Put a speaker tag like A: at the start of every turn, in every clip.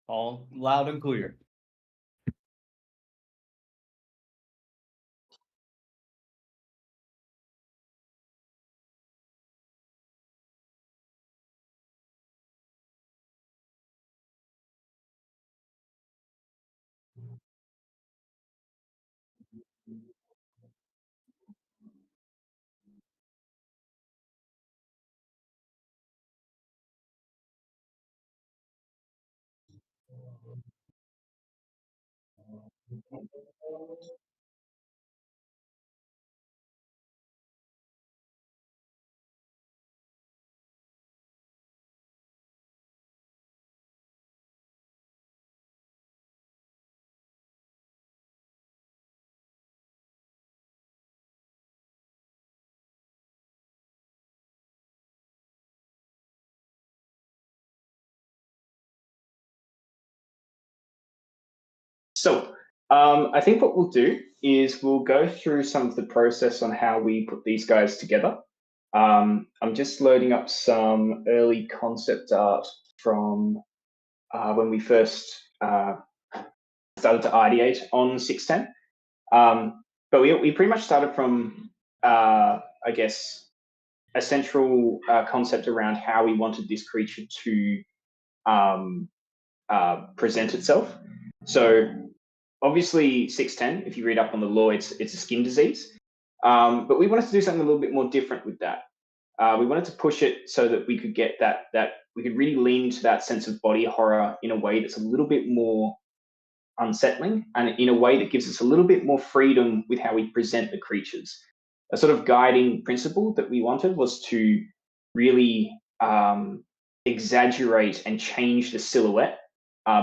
A: All loud and clear.
B: So I think what we'll do is we'll go through some of the process on how we put these guys together. I'm just loading up some early concept art from when we first started to ideate on 610. But we pretty much started from, I guess, a central concept around how we wanted this creature to present itself. So obviously 610, if you read up on the law, it's a skin disease. But we wanted to do something a little bit more different with that. We wanted to push it so that we could get that we could really lean into that sense of body horror in a way that's a little bit more unsettling, and in a way that gives us a little bit more freedom with how we present the creatures. A sort of guiding principle that we wanted was to really exaggerate and change the silhouette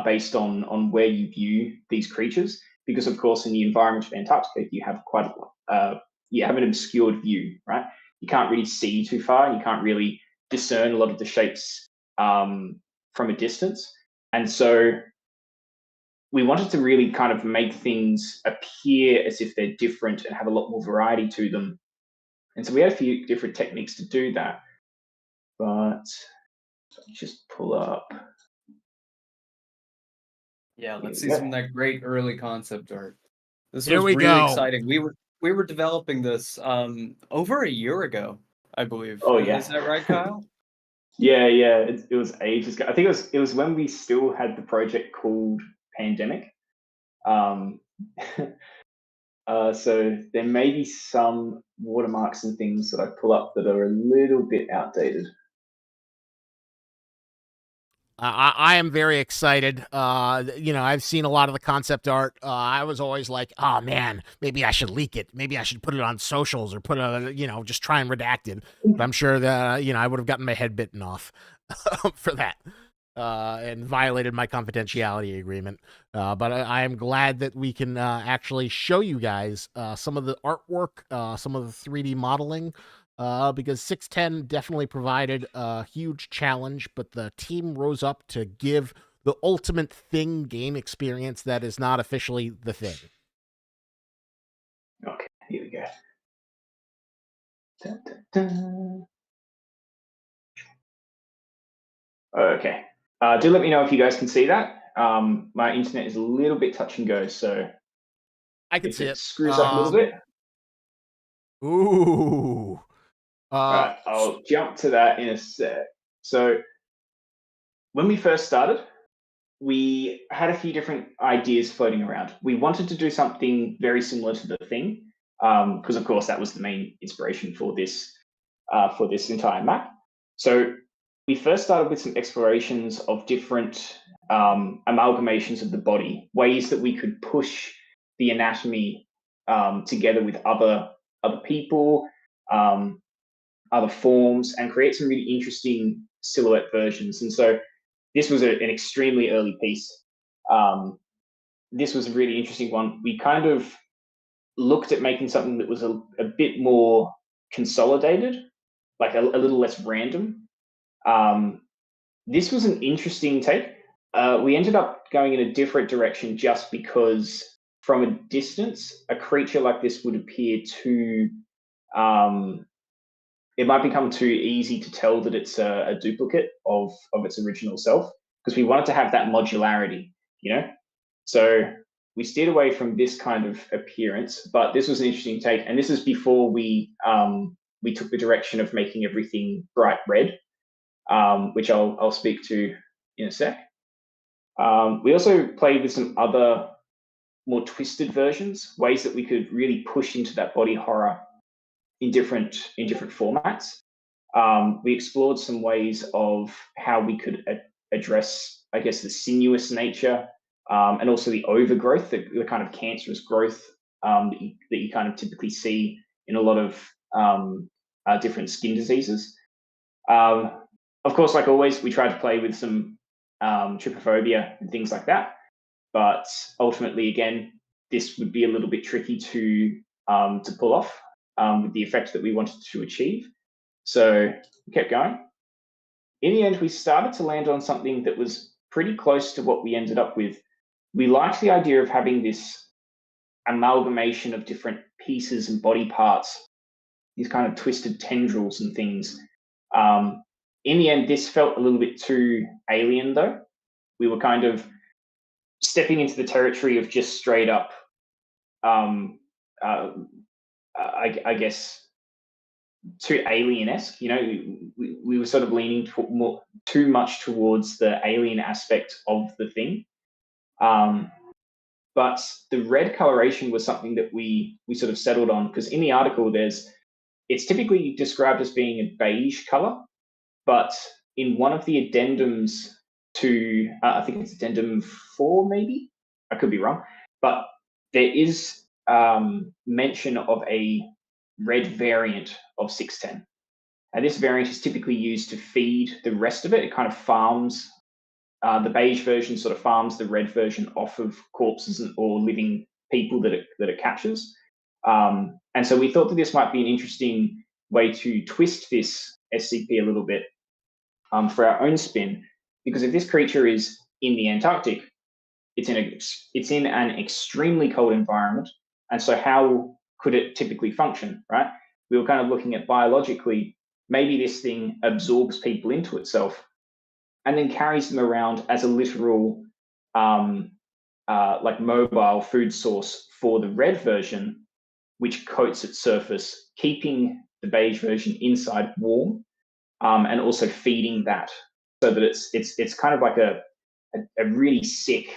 B: based on where you view these creatures, because of course in the environment of Antarctica you have quite you have an obscured view, right? You can't really see too far, and you can't really discern a lot of the shapes from a distance. And so we wanted to really kind of make things appear as if they're different and have a lot more variety to them. And so we had a few different techniques to do that. But just pull up.
A: Yeah, let's see some of that great early concept art. This
C: Here
A: was
C: we
A: really
C: go.
A: exciting. We were developing this over a year ago, I believe.
B: Oh yeah,
A: Is that right, Kyle?
B: yeah. It was ages ago. I think it was when we still had the project called Pandemic. So there may be some watermarks and things that I pull up that are a little bit outdated.
C: I am very excited. I've seen a lot of the concept art. I was always like, oh man, maybe I should leak it. Maybe I should put it on socials or put just try and redact it. But I'm sure that, I would have gotten my head bitten off for that. And violated my confidentiality agreement. But I am glad that we can actually show you guys some of the artwork, some of the 3D modeling, because 610 definitely provided a huge challenge, but the team rose up to give the ultimate thing game experience that is not officially the thing.
B: Okay, here we go. Dun, dun, dun. Okay. Do let me know if you guys can see that. My internet is a little bit touch and go, so
C: I can
B: if
C: see
B: it
C: it.
B: screws up a little bit.
C: Ooh.
B: Right, I'll jump to that in a sec. So when we first started, we had a few different ideas floating around. We wanted to do something very similar to the thing, because of course that was the main inspiration for this entire map. So we first started with some explorations of different amalgamations of the body, ways that we could push the anatomy together with other people, other forms, and create some really interesting silhouette versions. And so this was an extremely early piece. This was a really interesting one. We kind of looked at making something that was a bit more consolidated, like a little less random. This was an interesting take. We ended up going in a different direction just because from a distance, a creature like this would appear too, it might become too easy to tell that it's a duplicate of its original self. because we wanted to have that modularity, you know? So we steered away from this kind of appearance, but this was an interesting take. And this is before we took the direction of making everything bright red, which I'll speak to in a sec. We also played with some other more twisted versions, ways that we could really push into that body horror in different formats. We explored some ways of how we could address, I guess, the sinuous nature, and also the overgrowth, the kind of cancerous growth that you kind of typically see in a lot of different skin diseases. Of course, like always, we tried to play with some trypophobia and things like that, but ultimately, again, this would be a little bit tricky to pull off with the effect that we wanted to achieve. So we kept going. In the end, we started to land on something that was pretty close to what we ended up with. We liked the idea of having this amalgamation of different pieces and body parts, these kind of twisted tendrils and things. In the end, this felt a little bit too alien, though. We were kind of stepping into the territory of just straight up, I guess, too alien-esque. You know, we were sort of leaning too much towards the alien aspect of the thing. But the red coloration was something that we sort of settled on, because in the article it's typically described as being a beige color, but in one of the addendums to, I think it's addendum 4, maybe, I could be wrong, but there is mention of a red variant of 610. And this variant is typically used to feed the rest of it. It kind of farms, the beige version sort of farms the red version off of corpses or living people that it captures. And so we thought that this might be an interesting way to twist this SCP a little bit for our own spin, because if this creature is in the Antarctic, it's in an extremely cold environment, and so how could it typically function, right? We were kind of looking at biologically, maybe this thing absorbs people into itself and then carries them around as a literal like mobile food source for the red version, which coats its surface, keeping the beige version inside warm, and also feeding that, so that it's kind of like a really sick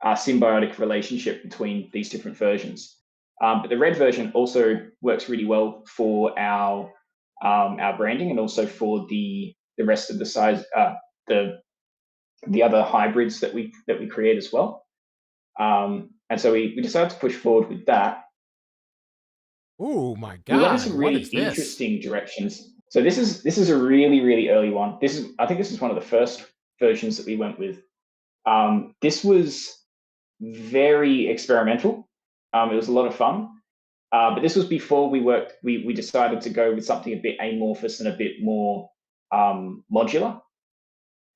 B: symbiotic relationship between these different versions. But the red version also works really well for our branding, and also for the rest of the size, the other hybrids that we create as well. And so we decided to push forward with that.
C: Oh my
B: We went in
C: God!
B: some
C: What
B: really
C: is this?
B: interesting directions. So this is a really early one. I think this is one of the first versions that we went with. This was very experimental. It was a lot of fun. But this was before we decided to go with something a bit amorphous and a bit more modular.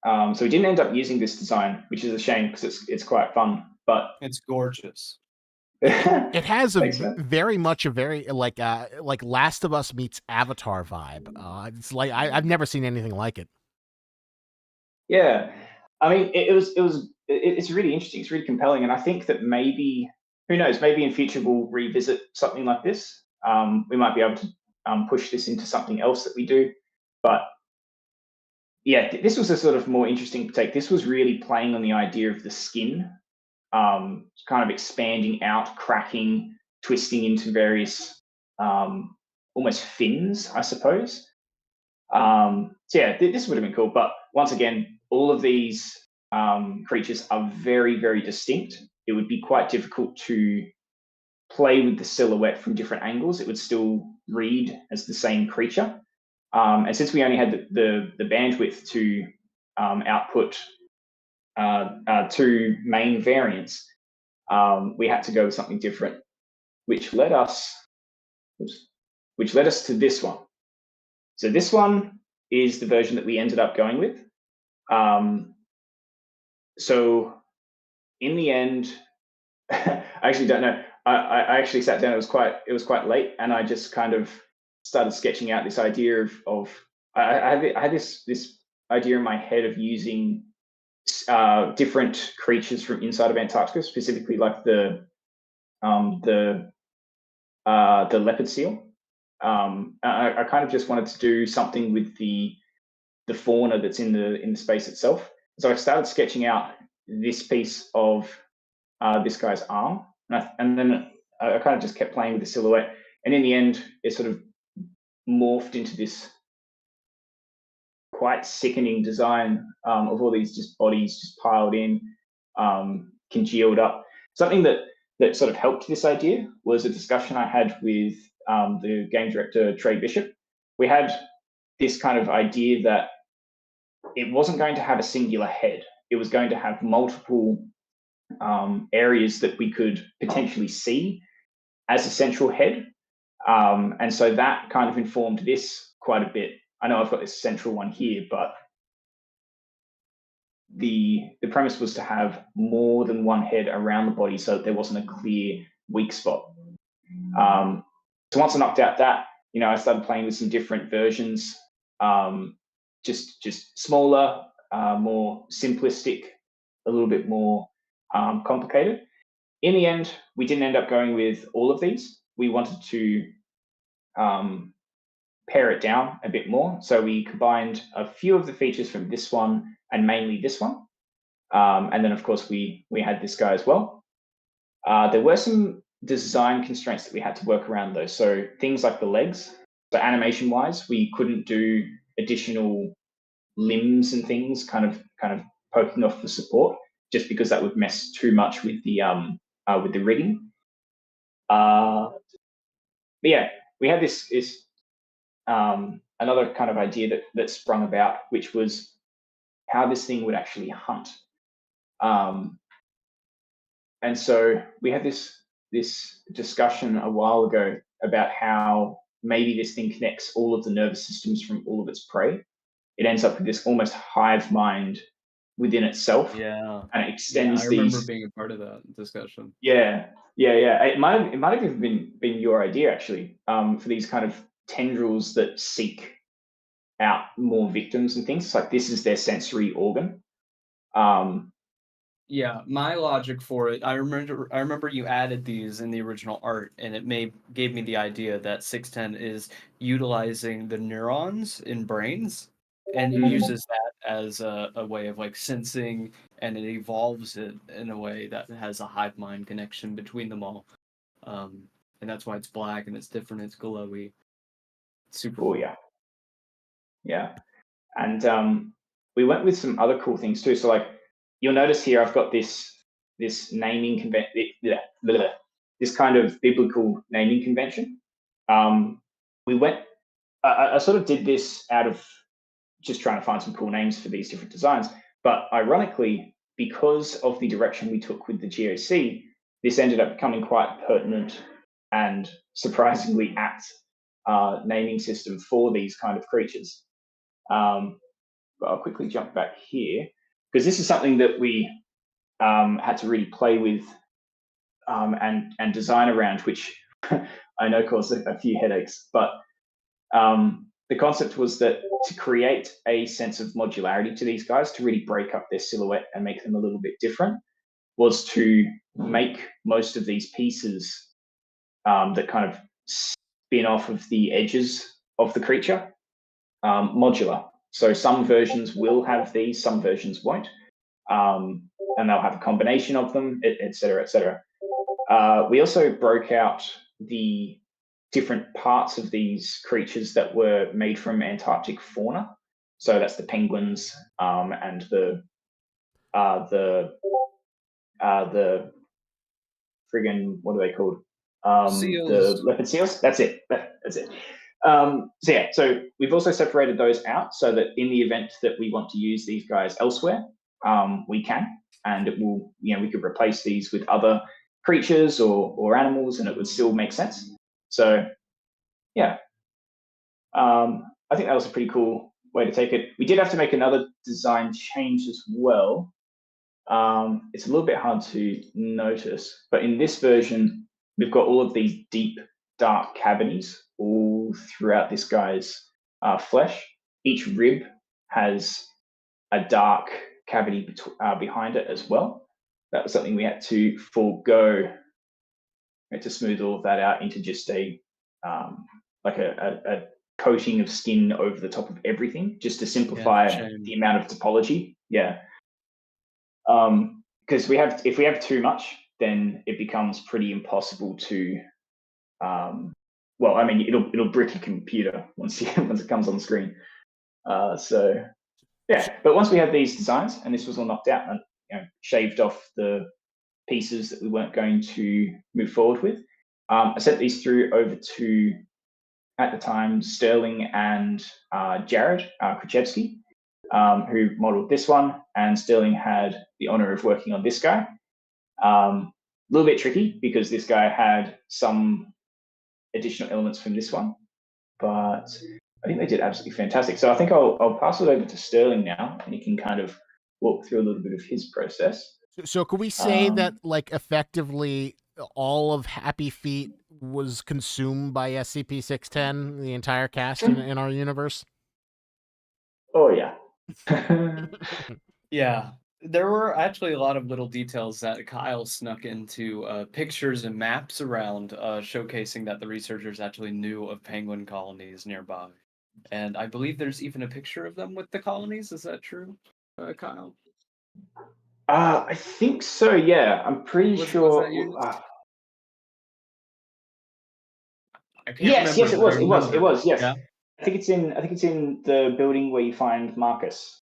B: So we didn't end up using this design, which is a shame, because it's quite fun. But
A: It's gorgeous.
C: It has
B: Thanks, man.
C: very much a very like Last of Us meets Avatar vibe. It's like I've never seen anything like it.
B: Yeah, I mean, it's really interesting. It's really compelling, and I think that maybe, who knows, maybe in future we'll revisit something like this. We might be able to push this into something else that we do. But yeah, this was a sort of more interesting take. This was really playing on the idea of the skin, kind of expanding out, cracking, twisting into various almost fins, I suppose. So yeah, this would have been cool. But once again, all of these creatures are very distinct. It would be quite difficult to play with the silhouette from different angles. It would still read as the same creature. And since we only had the bandwidth to output 2 main variants, we had to go with something different, which led us to this one. So this one is the version that we ended up going with. So in the end, I actually don't know. I actually sat down. It was quite late, and I just kind of started sketching out this idea of I had this idea in my head of using different creatures from inside of Antarctica, specifically like the leopard seal. I kind of just wanted to do something with the fauna that's in the space itself. So I started sketching out this piece of this guy's arm, and then I kind of just kept playing with the silhouette. And in the end, it sort of morphed into this quite sickening design of all these just bodies just piled in, congealed up. Something that sort of helped this idea was a discussion I had with the game director, Trey Bishop. We had this kind of idea that it wasn't going to have a singular head. It was going to have multiple areas that we could potentially see as a central head. And so that kind of informed this quite a bit. I know I've got this central one here, but the premise was to have more than one head around the body so that there wasn't a clear weak spot. So once I knocked out that, I started playing with some different versions, just smaller, more simplistic, a little bit more complicated. In the end, we didn't end up going with all of these. We wanted to pare it down a bit more. So we combined a few of the features from this one and mainly this one. And then, of course, we had this guy as well. There were some design constraints that we had to work around, though. So things like the legs. So animation-wise, we couldn't do additional limbs and things kind of poking off the support, just because that would mess too much with the rigging. But yeah, we had this another kind of idea that sprung about, which was how this thing would actually hunt. And so we had this discussion a while ago about how maybe this thing connects all of the nervous systems from all of its prey. It ends up with this almost hive mind within itself.
A: Yeah.
B: And it extends
A: I remember being a part of that discussion.
B: Yeah. It might have even been your idea, actually, for these kind of tendrils that seek out more victims and things. It's like this is their sensory organ.
A: Yeah, my logic for it, I remember you added these in the original art, and it gave me the idea that 610 is utilizing the neurons in brains, and it uses that as a way of like sensing, and it evolves it in a way that has a hive mind connection between them all. And that's why it's black and it's different, it's glowy. Super
B: cool.
A: cool.
B: Yeah. And we went with some other cool things too. So like you'll notice here, I've got this naming convention, this kind of biblical naming convention. I sort of did this out of just trying to find some cool names for these different designs. But ironically, because of the direction we took with the GOC, this ended up becoming quite a pertinent and surprisingly apt naming system for these kind of creatures. But I'll quickly jump back here because this is something that we had to really play with and design around, which I know caused a few headaches. But the concept was that to create a sense of modularity to these guys, to really break up their silhouette and make them a little bit different, was to make most of these pieces that kind of spin off of the edges of the creature modular. So some versions will have these, some versions won't, and they'll have a combination of them, et cetera, et cetera. We also broke out the different parts of these creatures that were made from Antarctic fauna. So that's the penguins and the friggin', what are they called?
A: Seals.
B: The leopard seals. That's it. So we've also separated those out so that in the event that we want to use these guys elsewhere, we can, and it will, we could replace these with other creatures or animals, and it would still make sense. So, yeah, I think that was a pretty cool way to take it. We did have to make another design change as well. It's a little bit hard to notice, but in this version, we've got all of these deep, dark cavities all throughout this guy's flesh. Each rib has a dark cavity behind it as well. That was something we had to forego. We had to smooth all of that out into just a like a coating of skin over the top of everything, just to simplify the amount of topology. Yeah. Because if we have too much, then it becomes pretty impossible to. Well, I mean, it'll brick your computer once it comes on screen. So yeah, but once we had these designs and this was all knocked out and shaved off the pieces that we weren't going to move forward with, I sent these through over to, at the time, Sterling and Jared Krzyzewski, who modeled this one, and Sterling had the honor of working on this guy. A little bit tricky because this guy had some additional elements from this one, but I think they did absolutely fantastic. So I think I'll pass it over to Sterling now, and he can kind of walk through a little bit of his process.
C: So could we say that, like, effectively all of Happy Feet was consumed by SCP-610, the entire cast in our universe?
B: Oh, yeah.
A: Yeah. There were actually a lot of little details that Kyle snuck into pictures and maps around, showcasing that the researchers actually knew of penguin colonies nearby. And I believe there's even a picture of them with the colonies. Is that true, Kyle?
B: I think so, yeah. I'm pretty sure.
A: Was that used? I can't
B: yes,
A: remember.
B: It was. Yes,
A: yeah?
B: I think it's in the building where you find Marcus.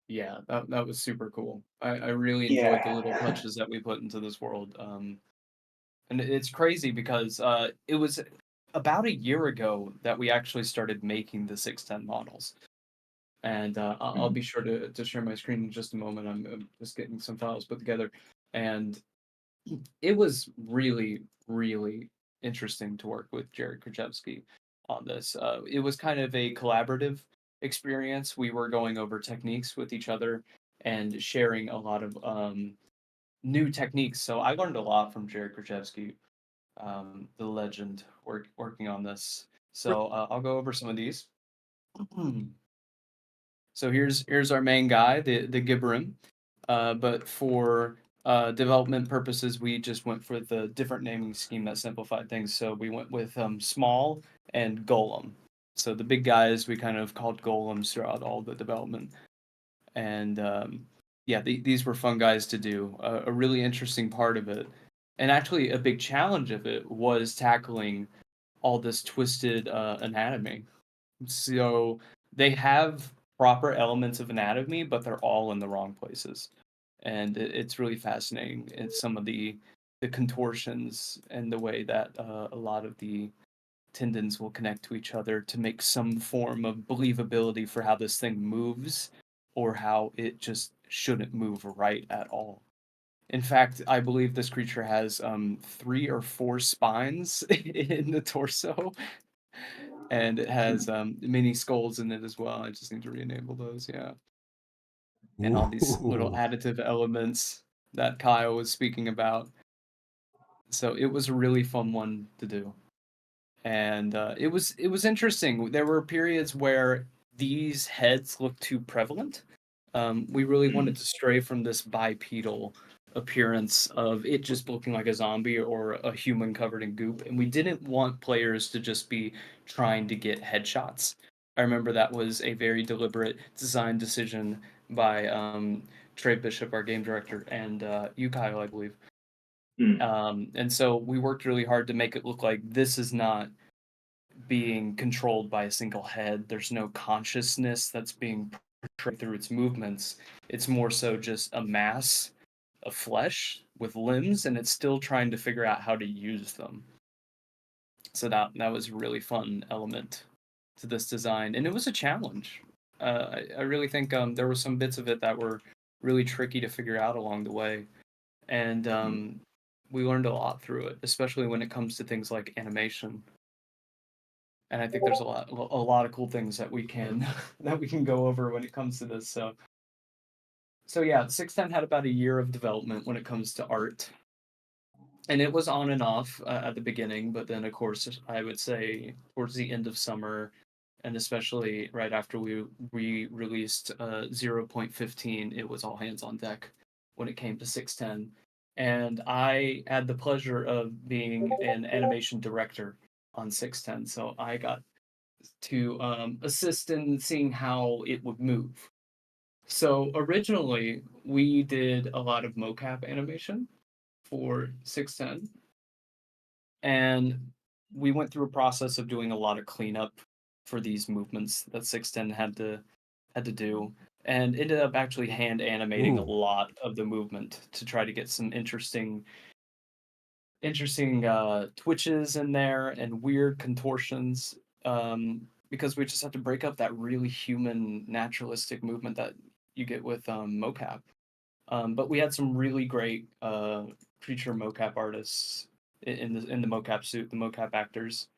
A: Yeah, that was super cool. I really enjoyed the little touches that we put into this world. And it's crazy because it was about a year ago that we actually started making the 610 models. And I'll be sure to share my screen in just a moment. I'm just getting some files put together. And it was really, really interesting to work with Jared Krzyzewski on this. It was kind of a collaborative experience. We were going over techniques with each other and sharing a lot of new techniques. So I learned a lot from Jared Krzyzewski, the legend, working on this. So I'll go over some of these. So here's our main guy, the Gibberim. But for development purposes, we just went for the different naming scheme that simplified things. So we went with Small and Golem. So the big guys we kind of called golems throughout all the development. And yeah, these were fun guys to do. A really interesting part of it, and actually a big challenge of it, was tackling all this twisted anatomy. So they have proper elements of anatomy, but they're all in the wrong places. And it's really fascinating. It's some of the contortions and the way that a lot of the tendons will connect to each other to make some form of believability for how this thing moves, or how it just shouldn't move right at all. In fact, I believe this creature has 3 or 4 spines in the torso, and it has mini skulls in it as well. I just need to re-enable those, yeah. And all these little additive elements that Kyle was speaking about. So it was a really fun one to do. And it was interesting. There were periods where these heads looked too prevalent. We really wanted to stray from this bipedal appearance of it just looking like a zombie or a human covered in goop, and we didn't want players to just be trying to get headshots. I remember that was a very deliberate design decision by Trey Bishop, our game director, and you, Kyle, I believe. And so we worked really hard to make it look like this is not being controlled by a single head. There's no consciousness that's being portrayed through its movements. It's more so just a mass of flesh with limbs, and it's still trying to figure out how to use them. So that was a really fun element to this design, and it was a challenge. I really think there were some bits of it that were really tricky to figure out along the way, and we learned a lot through it, especially when it comes to things like animation. And I think there's a lot of cool things that we can go over when it comes to this. So yeah, 610 had about a year of development when it comes to art, and it was on and off at the beginning. But then, of course, I would say towards the end of summer and especially right after we released 0.15, it was all hands on deck when it came to 610. And I had the pleasure of being an animation director on 610, so I got to assist in seeing how it would move. So originally, we did a lot of mocap animation for 610, and we went through a process of doing a lot of cleanup for these movements that 610 had to do, and ended up actually hand animating a lot of the movement to try to get some interesting twitches in there and weird contortions, because we just have to break up that really human naturalistic movement that you get with mocap. But we had some really great creature mocap artists in the mocap suit, the mocap actors,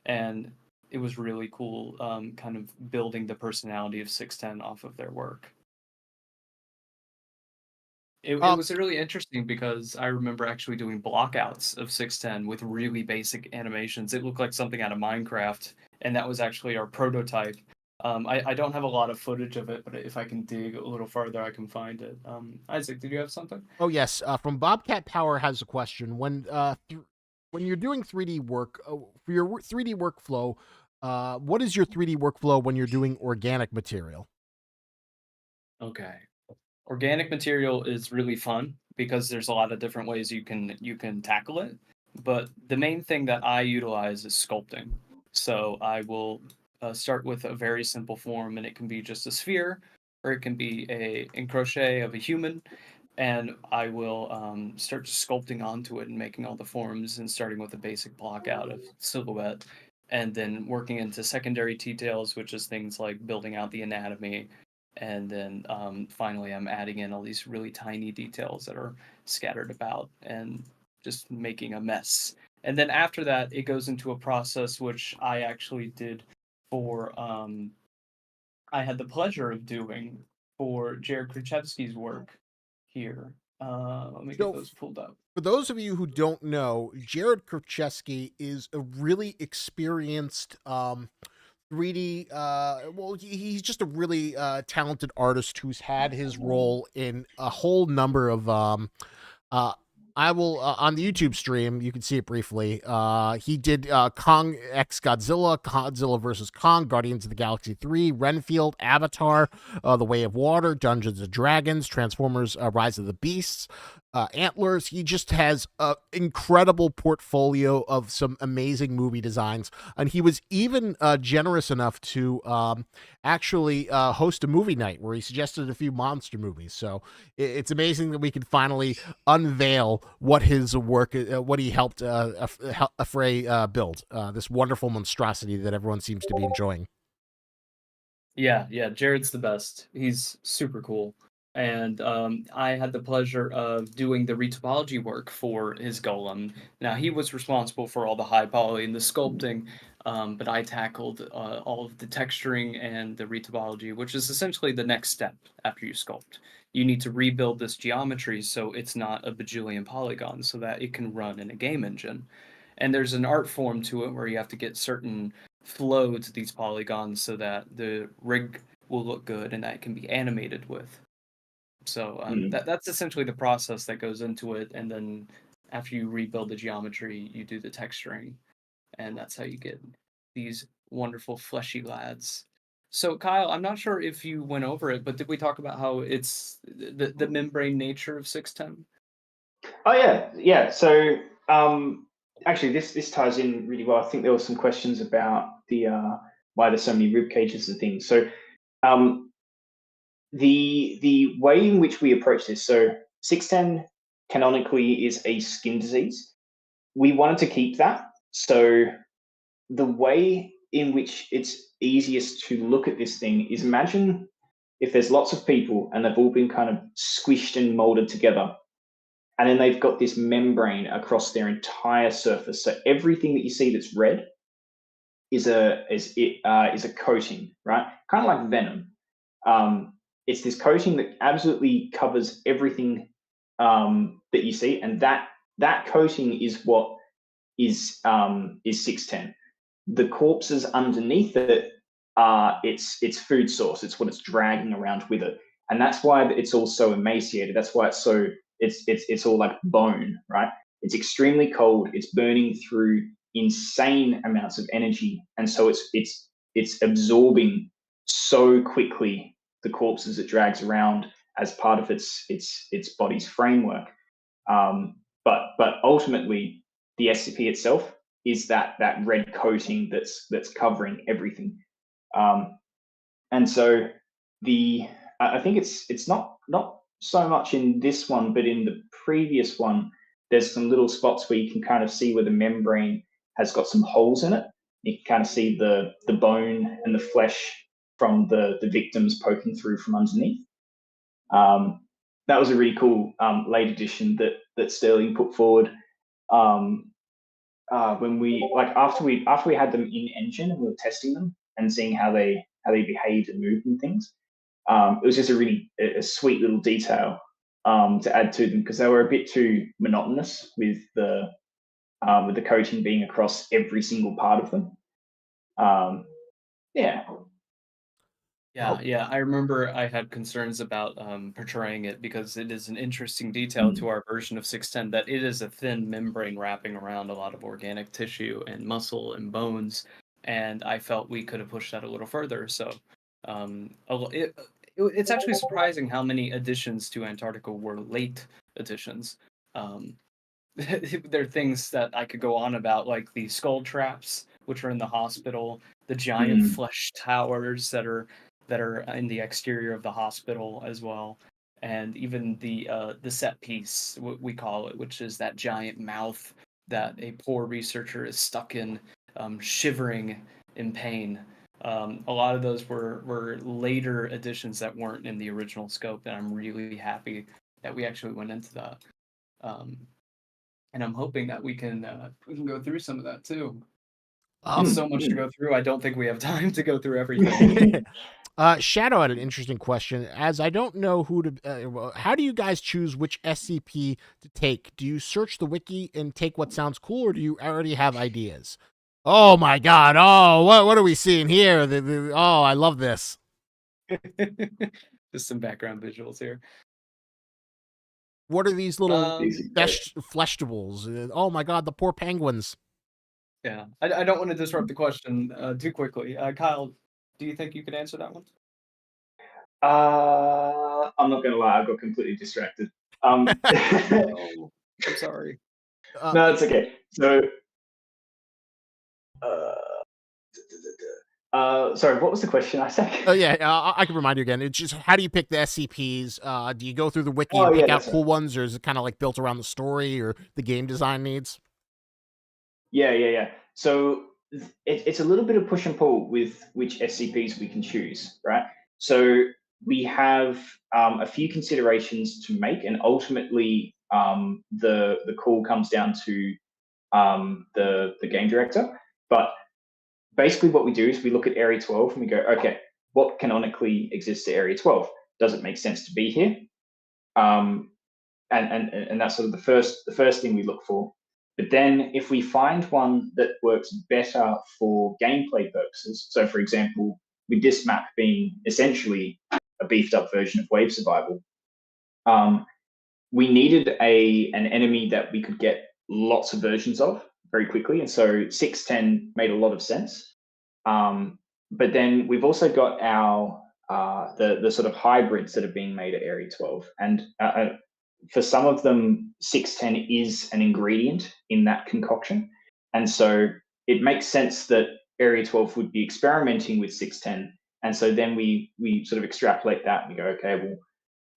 A: and it was really cool, kind of building the personality of 610 off of their work. It was really interesting because I remember actually doing blockouts of 610 with really basic animations. It looked like something out of Minecraft, and that was actually our prototype. I don't have a lot of footage of it, but if I can dig a little farther, I can find it. Isaac, did you have something?
C: Oh yes, from Bobcat Power has a question. When you're doing 3D work for your 3D workflow, what is your 3D workflow when you're doing organic material?
A: Okay. Organic material is really fun because there's a lot of different ways you can tackle it. But the main thing that I utilize is sculpting. So I will start with a very simple form, and it can be just a sphere, or it can be a crochet of a human, and I will start sculpting onto it and making all the forms, and starting with a basic block out of silhouette, and then working into secondary details, which is things like building out the anatomy, and then finally I'm adding in all these really tiny details that are scattered about and just making a mess. And then after that, it goes into a process which I actually did for I had the pleasure of doing for Jared Krzyzewski's work here. Let me get those pulled up.
C: For those of you who don't know, Jared Krzyzewski is a really experienced 3D. Well, he's just a really talented artist who's had his role in a whole number of I will on the YouTube stream. You can see it briefly. He did Kong X Godzilla, Godzilla versus Kong, Guardians of the Galaxy 3, Renfield, Avatar, The Way of Water, Dungeons and Dragons, Transformers: Rise of the Beasts, Antlers. He just has an incredible portfolio of some amazing movie designs, and he was even generous enough to actually host a movie night where he suggested a few monster movies. So it's amazing that we can finally unveil what his work, what he helped Affray build, this wonderful monstrosity that everyone seems to be enjoying.
A: Yeah, Jared's the best. He's super cool. And I had the pleasure of doing the retopology work for his golem. Now, he was responsible for all the high poly and the sculpting, but I tackled all of the texturing and the retopology, which is essentially the next step after you sculpt. You need to rebuild this geometry so it's not a bajillion polygons so that it can run in a game engine. And there's an art form to it where you have to get certain flow to these polygons so that the rig will look good and that it can be animated with. So that's essentially the process that goes into it. And then after you rebuild the geometry, you do the texturing, and that's how you get these wonderful fleshy lads. So Kyle, I'm not sure if you went over it, but did we talk about how it's the membrane nature of 610?
B: Oh yeah. So actually, this ties in really well. I think there were some questions about the why there's so many rib cages and things. So the way in which we approach this. So 610 canonically is a skin disease. We wanted to keep that. So the way in which it's easiest to look at this thing is, imagine if there's lots of people and they've all been kind of squished and molded together, and then they've got this membrane across their entire surface. So everything that you see that's red is a coating, right? Kind of like venom. It's this coating that absolutely covers everything that you see, and that coating is what is 610. The corpses underneath it its food source. It's what it's dragging around with it, and that's why it's all so emaciated. That's why it's all like bone, right? It's extremely cold. It's burning through insane amounts of energy, and so it's absorbing so quickly the corpses it drags around as part of its body's framework. But ultimately, the SCP itself is that red coating that's covering everything. And so I think it's not so much in this one, but in the previous one, there's some little spots where you can kind of see where the membrane has got some holes in it. You can kind of see the bone and the flesh from the victims poking through from underneath. That was a really cool late addition that Sterling put forward. When we after we had them in engine and we were testing them and seeing how they behaved and moved and things, it was just a really sweet little detail to add to them, because they were a bit too monotonous with the coating being across every single part of them. Yeah.
A: Yeah, I remember I had concerns about portraying it, because it is an interesting detail to our version of 610 that it is a thin membrane wrapping around a lot of organic tissue and muscle and bones, and I felt we could have pushed that a little further. So it's actually surprising how many additions to Antarctica were late additions. There are things that I could go on about, like the skull traps, which are in the hospital, the giant flesh towers that are in the exterior of the hospital as well, and even the set piece, what we call it, which is that giant mouth that a poor researcher is stuck in, shivering in pain. A lot of those were later additions that weren't in the original scope, and I'm really happy that we actually went into that. And I'm hoping that we can go through some of that too. There's so much to go through. I don't think we have time to go through everything.
C: Shadow had an interesting question. As I don't know who to, how do you guys choose which SCP to take? Do you search the wiki and take what sounds cool, or do you already have ideas? Oh my God! Oh, what are we seeing here? Oh, I love this.
A: Just some background visuals here.
C: What are these little fleshtables? Oh my God, the poor penguins.
A: Yeah, I don't want to disrupt the question too quickly. Kyle, do you think you could answer that one?
B: I'm not gonna lie, I got completely distracted.
A: Oh, I'm sorry.
B: No, it's okay. So, sorry, what was the question, Isaac?
C: Oh yeah, I can remind you again. It's just, how do you pick the SCPs? Do you go through the wiki and pick out cool ones, or is it kind of like built around the story or the game design needs?
B: Yeah. So it's a little bit of push and pull with which SCPs we can choose, right? So we have a few considerations to make, and ultimately the call comes down to the game director. But basically what we do is we look at Area 12 and we go, okay, what canonically exists at Area 12? Does it make sense to be here? And that's sort of the first thing we look for. But then if we find one that works better for gameplay purposes, so for example, with this map being essentially a beefed up version of Wave Survival, we needed an enemy that we could get lots of versions of very quickly. And so 610 made a lot of sense. But then we've also got our the sort of hybrids that are being made at Area 12. And for some of them, 610 is an ingredient in that concoction. And so it makes sense that Area 12 would be experimenting with 610. And so then we sort of extrapolate that and we go, okay, well,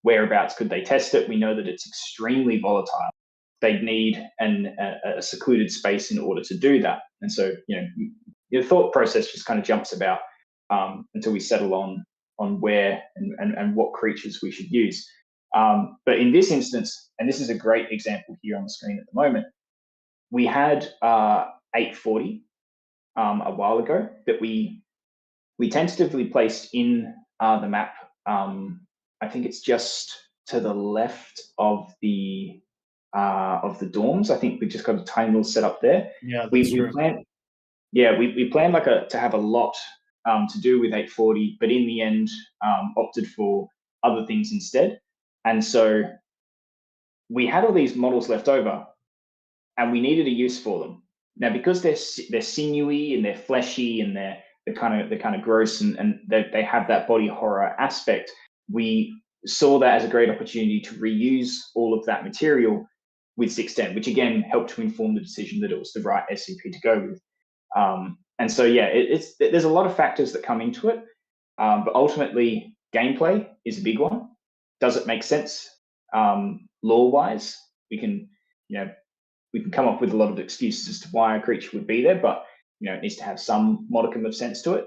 B: whereabouts could they test it? We know that it's extremely volatile. They'd need a secluded space in order to do that. And so, your thought process just kind of jumps about until we settle on where and what creatures we should use. But in this instance, and this is a great example here on the screen at the moment, we had 840 a while ago that we tentatively placed in the map. I think it's just to the left of the dorms. I think we just got a tiny little setup there.
A: Yeah, that's true.
B: We planned like to have a lot to do with 840, but in the end opted for other things instead. And so we had all these models left over, and we needed a use for them. Now, because they're sinewy and they're fleshy and they're kind of gross, and they have that body horror aspect, we saw that as a great opportunity to reuse all of that material with 610, which again helped to inform the decision that it was the right SCP to go with. And so, yeah, there's a lot of factors that come into it, but ultimately, gameplay is a big one. Does it make sense lore-wise? We can come up with a lot of excuses as to why a creature would be there, but it needs to have some modicum of sense to it.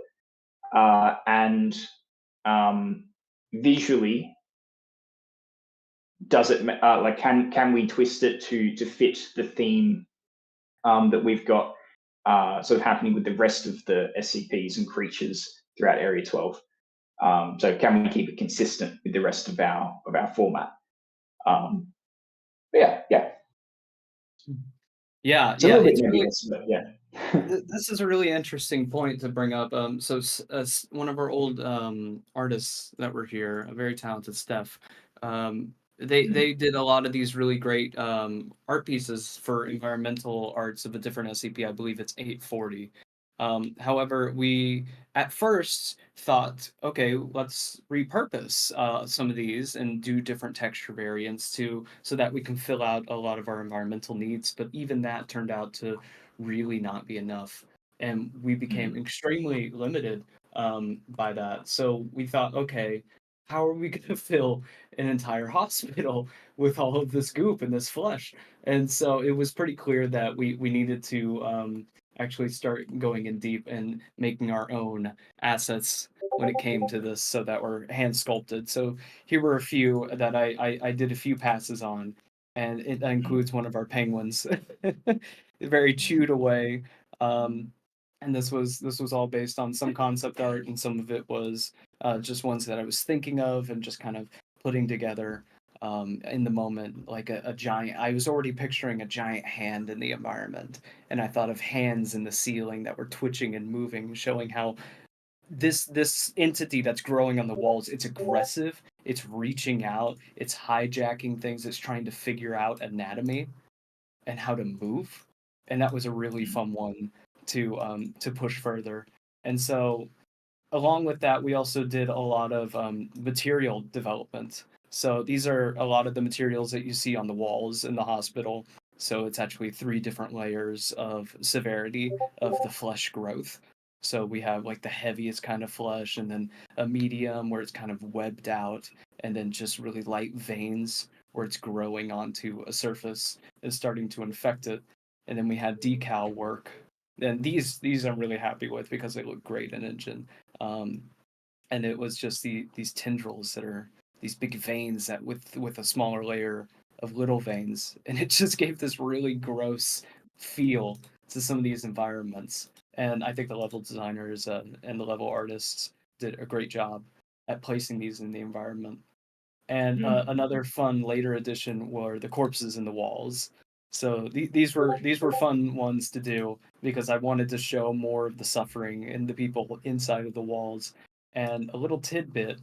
B: And visually, does it can we twist it to fit the theme that we've got sort of happening with the rest of the SCPs and creatures throughout Area 12? So can we keep it consistent with the rest of our format? Yeah.
A: Yeah,
B: It's a little bit
A: it's really,
B: nebulous, but yeah.
A: this is a really interesting point to bring up. One of our old artists that were here, a very talented Steph, they did a lot of these really great art pieces for environmental arts of a different SCP. I believe it's 840. However, we at first thought, okay, let's repurpose some of these and do different texture variants so that we can fill out a lot of our environmental needs. But even that turned out to really not be enough, and we became extremely limited by that. So we thought, okay, how are we going to fill an entire hospital with all of this goop and this flesh? And so it was pretty clear that we needed to actually start going in deep and making our own assets when it came to this, so that were hand sculpted. So here were a few that I did a few passes on, and that includes one of our penguins, very chewed away. And this was all based on some concept art, and some of it was just ones that I was thinking of and just kind of putting together in the moment, like a giant. I was already picturing a giant hand in the environment, and I thought of hands in the ceiling that were twitching and moving, showing how this entity that's growing on the walls, it's aggressive, it's reaching out, it's hijacking things, it's trying to figure out anatomy and how to move. And that was a really fun one to push further. And so along with that, we also did a lot of material development. So these are a lot of the materials that you see on the walls in the hospital. So it's actually 3 different layers of severity of the flesh growth. So we have like the heaviest kind of flesh, and then a medium where it's kind of webbed out, and then just really light veins where it's growing onto a surface and starting to infect it. And then we had decal work. And these I'm really happy with because they look great in engine. And it was just these tendrils that are these big veins that with a smaller layer of little veins, and it just gave this really gross feel to some of these environments. And I think the level designers and the level artists did a great job at placing these in the environment. And another fun later addition were the corpses in the walls. So these were fun ones to do because I wanted to show more of the suffering in the people inside of the walls. And a little tidbit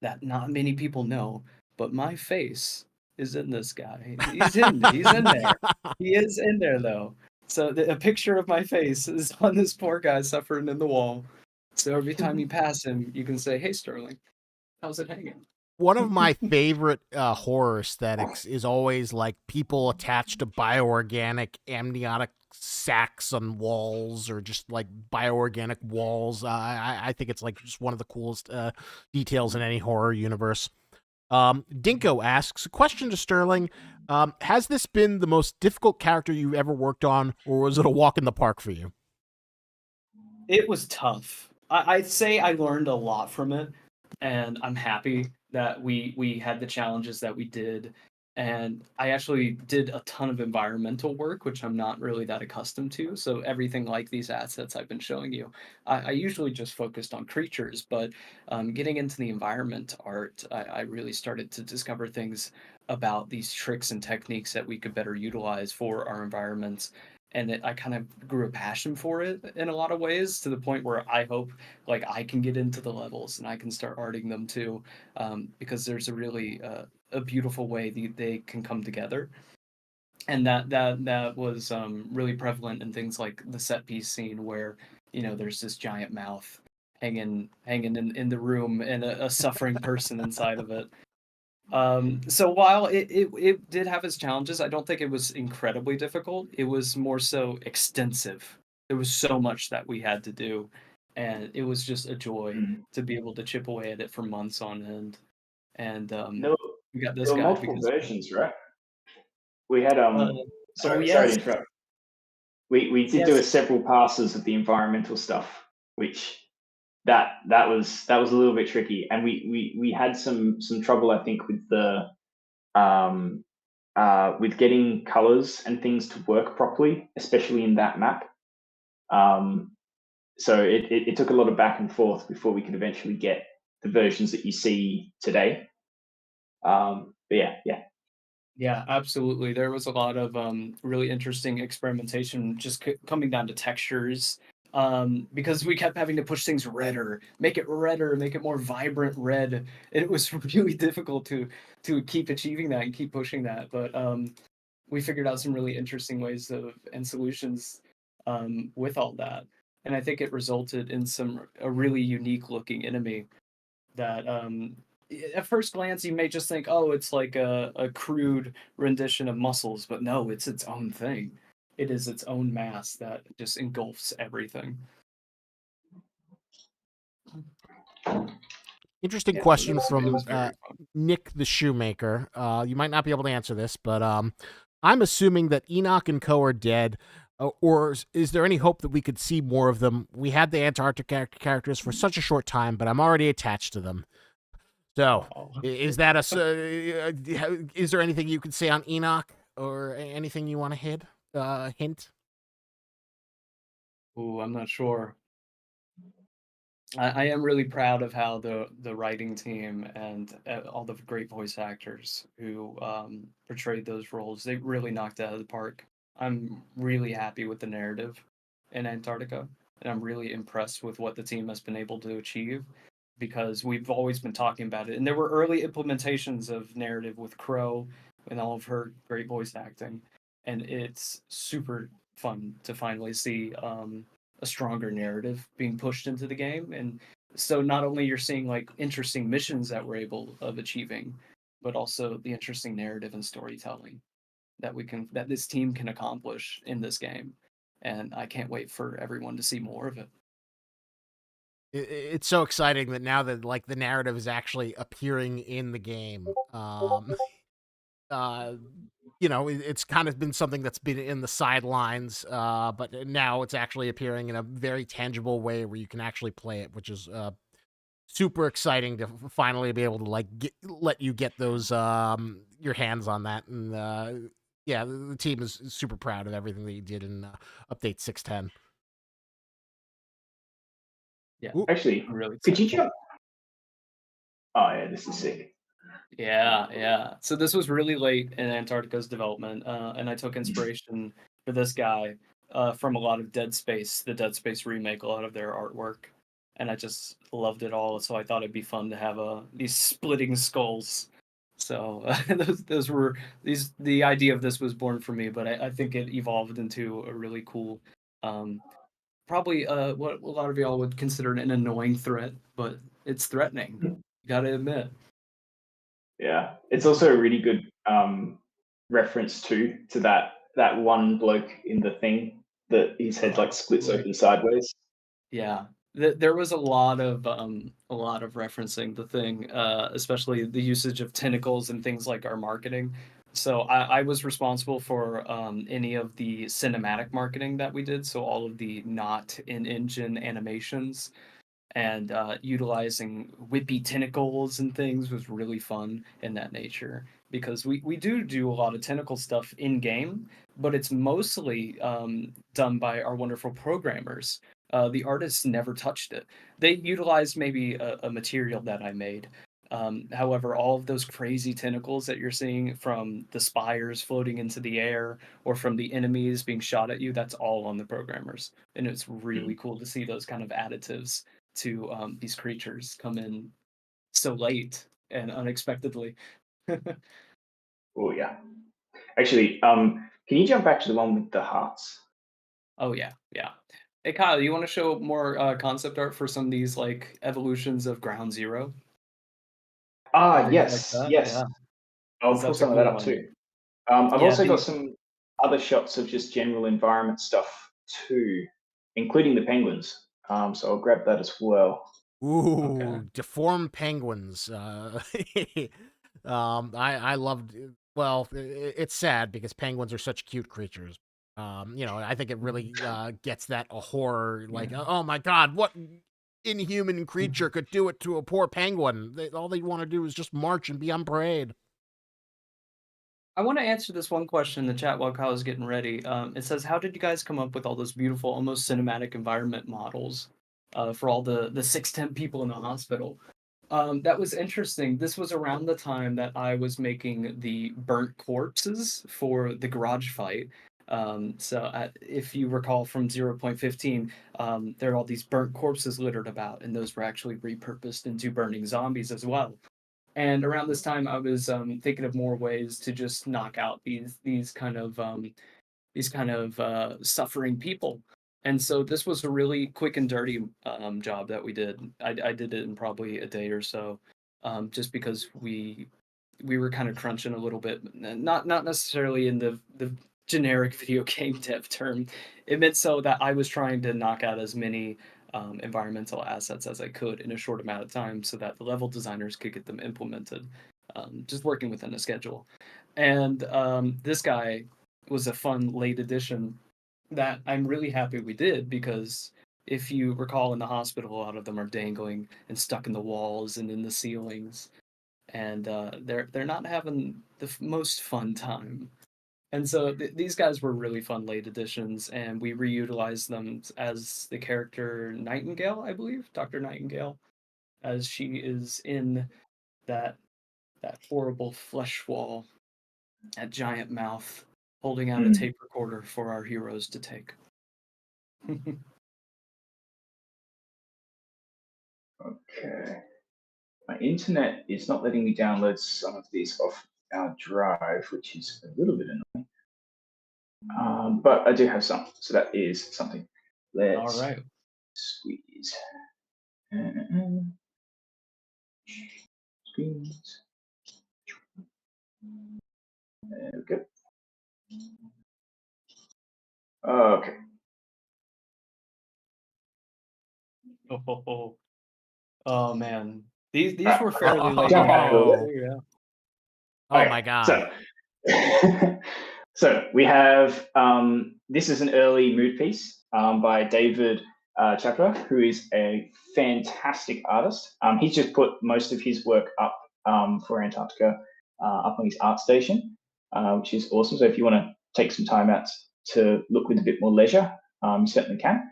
A: that not many people know, but my face is in this guy. He's in there. He is in there though. So a picture of my face is on this poor guy suffering in the wall. So every time you pass him, you can say, "Hey Sterling, how's it hanging?"
C: One of my favorite horror aesthetics is always like people attached to bioorganic amniotic sacs on walls, or just like bioorganic walls. I think it's like just one of the coolest details in any horror universe. Dinko asks, a question to Sterling. Has this been the most difficult character you've ever worked on, or was it a walk in the park for you?
A: It was tough. I'd say I learned a lot from it, and I'm happy that we had the challenges that we did. And I actually did a ton of environmental work, which I'm not really that accustomed to. So everything like these assets I've been showing you, I usually just focused on creatures, but getting into the environment art, I really started to discover things about these tricks and techniques that we could better utilize for our environments. and I kind of grew a passion for it in a lot of ways, to the point where I hope like I can get into the levels and I can start arting them too, because there's a really a beautiful way they can come together. And that was really prevalent in things like the set piece scene, where there's this giant mouth hanging in the room, and a suffering person inside of it. So while it did have its challenges, I don't think it was incredibly difficult. It was more so extensive. There was so much that we had to do, and it was just a joy to be able to chip away at it for months on end. And
B: There were,
A: we got this
B: there were
A: guy
B: multiple
A: because
B: versions, right? We had
A: uh, oh
B: sorry to
A: yes,
B: interrupt. We did do
A: yes.
B: a several passes of the environmental stuff, which that was a little bit tricky, and we had some trouble, I think, with the with getting colors and things to work properly, especially in that map. So it took a lot of back and forth before we could eventually get the versions that you see today. But yeah.
A: Yeah, absolutely. There was a lot of really interesting experimentation, just coming down to textures, because we kept having to push things redder, make it more vibrant red. And it was really difficult to keep achieving that and keep pushing that. But we figured out some really interesting ways of and solutions with all that. And I think it resulted in a really unique looking enemy that at first glance you may just think, oh, it's like a crude rendition of muscles, but no, it's its own thing. It is its own mass that just engulfs everything.
C: Interesting
B: Yeah,
C: question
A: It
C: from
A: was very fun.
C: Nick the Shoemaker. You might not be able to answer this, but I'm assuming that Enoch and Co are dead. Or is there any hope that we could see more of them? We had the Antarctic characters for such a short time, but I'm already attached to them. So,
A: Oh.
C: is that is there anything you could say on Enoch, or anything you want to hint?
A: Ooh, I'm not sure. I am really proud of how the writing team and all the great voice actors who portrayed those roles, they really knocked it out of the park. I'm really happy with the narrative in Antarctica, and I'm really impressed with what the team has been able to achieve, because we've always been talking about it. And there were early implementations of narrative with Crow and all of her great voice acting, and it's super fun to finally see a stronger narrative being pushed into the game. And so not only you're seeing like interesting missions that we're able of achieving, but also the interesting narrative and storytelling that this team can accomplish in this game. And I can't wait for everyone to see more of it.
C: It's so exciting that now that like the narrative is actually appearing in the game. Uh, it's kind of been something that's been in the sidelines, but now it's actually appearing in a very tangible way where you can actually play it, which is super exciting to finally be able to like let you get those your hands on that. And yeah, the team is super proud of everything that you did in update 610.
A: Yeah,
C: Ooh,
B: Actually,
A: I'm really
B: could you
A: excited.
B: jump? Oh yeah, this is sick.
A: Yeah. So this was really late in Antarctica's development, and I took inspiration for this guy from a lot of Dead Space, the Dead Space remake, a lot of their artwork, and I just loved it all. So I thought it'd be fun to have these splitting skulls. So those were the idea of this was born for me, but I think it evolved into a really cool, um, probably what a lot of y'all would consider an annoying threat, but it's threatening. You gotta admit.
B: Yeah, it's also a really good reference to that one bloke in the thing that his head like splits
A: Absolutely.
B: open sideways.
A: Yeah, there was a lot of referencing the thing, especially the usage of tentacles and things like our marketing. So I was responsible for any of the cinematic marketing that we did. So all of the not in-engine animations, and utilizing whippy tentacles and things was really fun in that nature, because we do a lot of tentacle stuff in game, but it's mostly done by our wonderful programmers. The artists never touched it. They utilized maybe a material that I made, However, all of those crazy tentacles that you're seeing from the spires floating into the air or from the enemies being shot at you, that's all on the programmers. And it's really cool to see those kind of additives to these creatures come in so late and unexpectedly.
B: Oh yeah. Actually, can you jump back to the one with the hearts?
A: Oh yeah, yeah. Hey Kyle, you want to show more concept art for some of these like evolutions of Ground Zero?
B: Ah,
A: Things like
B: yes,
A: that?
B: yes.
A: Yeah,
B: I'll
A: because
B: pull
A: that's a
B: some of that
A: cool
B: up
A: one.
B: too. I've
A: Yeah,
B: also got some other shots of just general environment stuff too, including the penguins. So I'll grab that as well.
C: Ooh,
A: Okay.
C: deformed penguins. I loved. Well, it's sad because penguins are such cute creatures. I think it really gets that a horror. Like, oh my God, what inhuman creature could do it to a poor penguin? All they want to do is just march and be on parade.
A: I want to answer this one question in the chat while Kyle's getting ready. It says, "How did you guys come up with all those beautiful, almost cinematic environment models for all the 610 people in the hospital?" That was interesting. This was around the time that I was making the burnt corpses for the garage fight. If you recall from 0.15, there are all these burnt corpses littered about, and those were actually repurposed into burning zombies as well. And around this time, I was thinking of more ways to just knock out these kind of suffering people. And so this was a really quick and dirty job that we did. I did it in probably a day or so, just because we were kind of crunching a little bit, not necessarily in the generic video game dev term. It meant so that I was trying to knock out as many environmental assets as I could in a short amount of time, so that the level designers could get them implemented, just working within a schedule. And this guy was a fun late addition that I'm really happy we did, because if you recall, in the hospital, a lot of them are dangling and stuck in the walls and in the ceilings, and they're not having the most fun time. And so these guys were really fun late additions, and we reutilized them as the character Nightingale, I believe, Dr. Nightingale, as she is in that horrible flesh wall, that giant mouth, holding out a tape recorder for our heroes to take.
B: Okay. My internet is not letting me download some of these off our drive, which is a little bit annoying. But I do have some, so that is something.
A: All
B: Let's
A: right.
B: squeeze. Screens. There we go. Okay.
A: Oh man, these were fairly late
B: Jump
A: in
B: back a little bit.
A: game. Yeah.
C: Oh
B: Okay,
C: my God.
B: So we have this is an early mood piece by David Chakra, who is a fantastic artist. He's just put most of his work up for Antarctica up on his art station, which is awesome. So if you want to take some time out to look with a bit more leisure, you certainly can.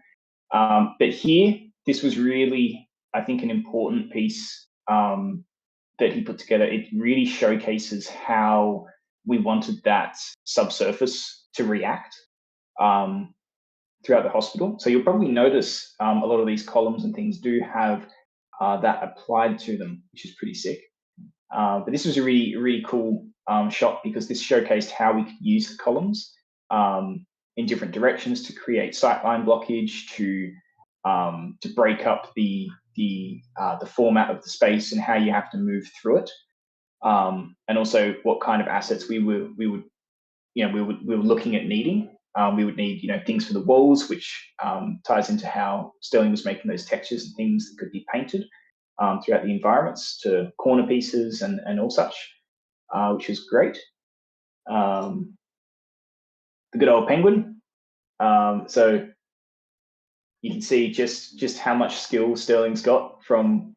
B: But here, this was really, I think, an important piece that he put together. It really showcases how we wanted that subsurface to react throughout the hospital. So you'll probably notice a lot of these columns and things do have that applied to them, which is pretty sick. But this was a really, really cool shot, because this showcased how we could use the columns in different directions to create sightline blockage, to break up the format of the space and how you have to move through it, and also what kind of assets we were looking at needing. We would need things for the walls, which ties into how Sterling was making those textures and things that could be painted throughout the environments, to corner pieces and all such, which is great. The good old penguin. So you can see just how much skill Sterling's got from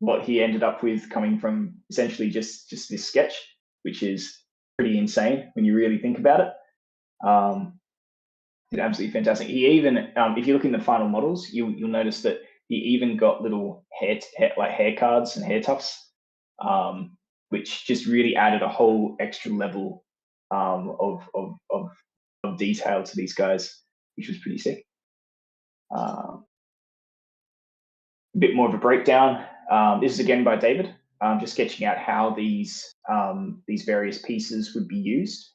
B: what he ended up with, coming from essentially just this sketch, which is pretty insane when you really think about it. It's absolutely fantastic. He even, if you look in the final models, you'll notice that he even got little hair cards and hair tufts which just really added a whole extra level of detail to these guys, which was pretty sick. A bit more of a breakdown. This is again by David, just sketching out how these various pieces would be used.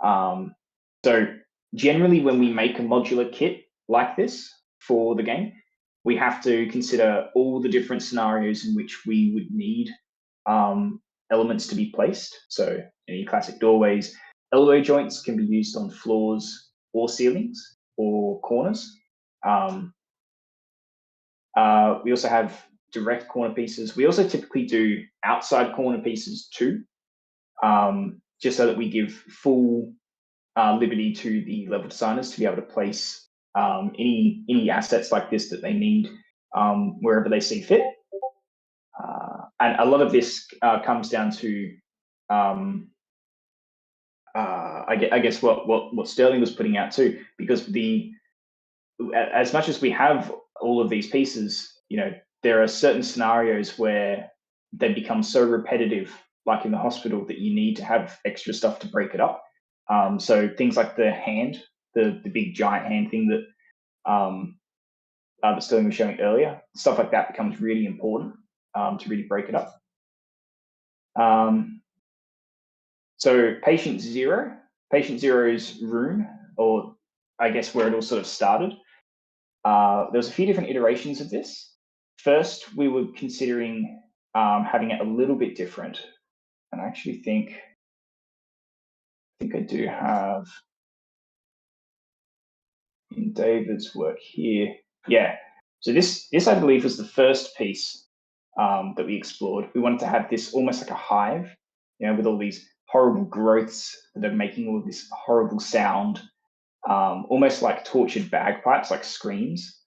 B: So generally, when we make a modular kit like this for the game, we have to consider all the different scenarios in which we would need elements to be placed. So any classic doorways, elbow joints can be used on floors or ceilings or corners. We also have direct corner pieces. We also typically do outside corner pieces too, just so that we give full liberty to the level designers to be able to place any assets like this that they need wherever they see fit. And a lot of this comes down to, I guess, what Sterling was putting out too, because as much as we have all of these pieces, there are certain scenarios where they become so repetitive, like in the hospital, that you need to have extra stuff to break it up. So things like the hand, the big giant hand thing that that Sterling was showing earlier, stuff like that becomes really important to really break it up. So patient zero's room, or I guess where it all sort of started, there was a few different iterations of this. First, we were considering having it a little bit different, and I actually think I do have in David's work here. Yeah, so this I believe was the first piece that we explored. We wanted to have this almost like a hive, with all these horrible growths that are making all this horrible sound, almost like tortured bagpipes, like screams,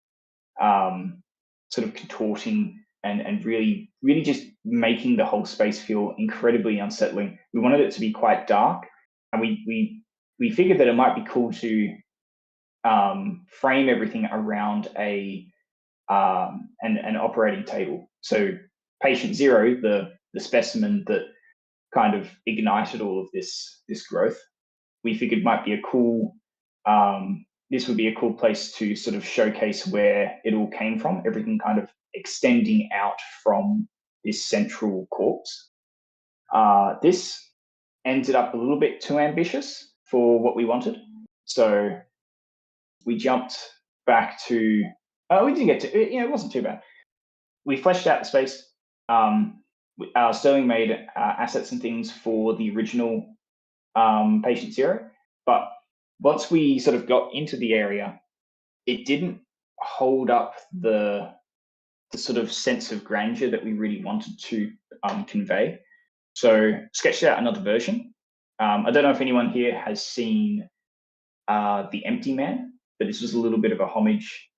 B: sort of contorting and really just making the whole space feel incredibly unsettling. We wanted it to be quite dark, and we figured that it might be cool to frame everything around an operating table. So patient zero, the specimen that kind of ignited all of this growth, we figured might be a cool this would be a cool place to sort of showcase where it all came from, everything kind of extending out from this central corpse. This ended up a little bit too ambitious for what we wanted, so we jumped back to we didn't get to it wasn't too bad. We fleshed out the space. Sterling made assets and things for the original patient zero, but once we sort of got into the area, it didn't hold up the sort of sense of grandeur that we really wanted to convey. So sketched out another version. I don't know if anyone here has seen The Empty Man, but this was a little bit of a homage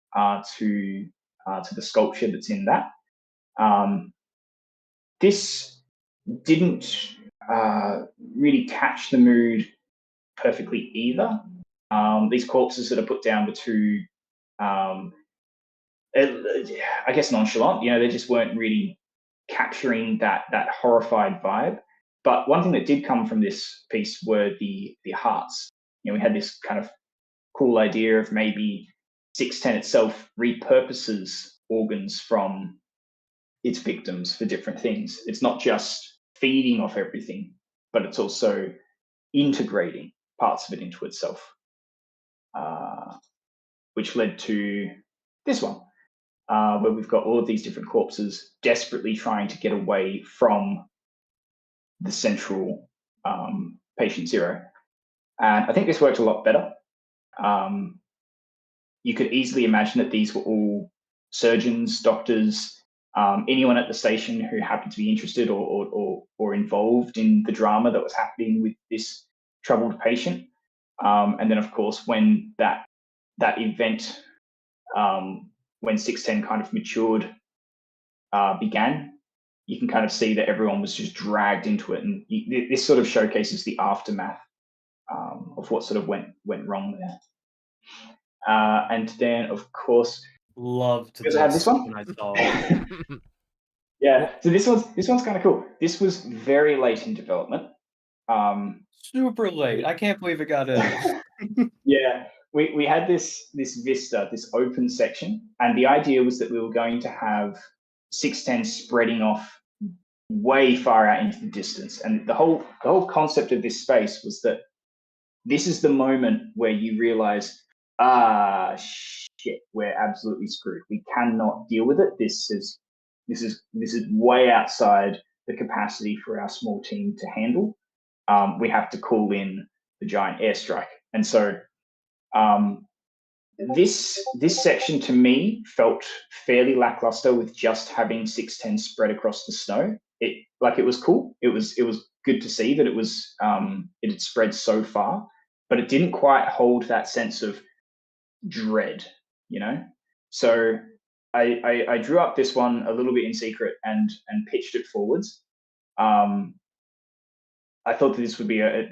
B: to the sculpture that's in that. This didn't really catch the mood perfectly either. These corpses that are put down were too, I guess, nonchalant. They just weren't really capturing that horrified vibe. But one thing that did come from this piece were the hearts. We had this kind of cool idea of maybe 610 itself repurposes organs from its victims for different things. It's not just feeding off everything, but it's also integrating parts of it into itself, which led to this one, where we've got all of these different corpses desperately trying to get away from the central patient zero. And I think this worked a lot better. You could easily imagine that these were all surgeons, doctors, anyone at the station who happened to be interested or involved in the drama that was happening with this troubled patient. And then, of course, when that event, when 610 kind of matured, began, you can kind of see that everyone was just dragged into it. And this sort of showcases the aftermath of what sort of went wrong there. And then, of course,
A: loved
B: because I have this one.
A: When I saw it.
B: Yeah. So this one's kind of cool. This was very late in development.
A: Super late. I can't believe it got in.
B: Yeah, we had this vista, this open section, and the idea was that we were going to have 610 spreading off way far out into the distance. And the whole concept of this space was that this is the moment where you realize, shit, we're absolutely screwed. We cannot deal with it. This is way outside the capacity for our small team to handle. We have to call in the giant airstrike. And so this section to me felt fairly lackluster with just having 610 spread across the snow. It was cool. It was good to see that it had spread so far, but it didn't quite hold that sense of dread, you know. So I drew up this one a little bit in secret and pitched it forwards. I thought that this would be a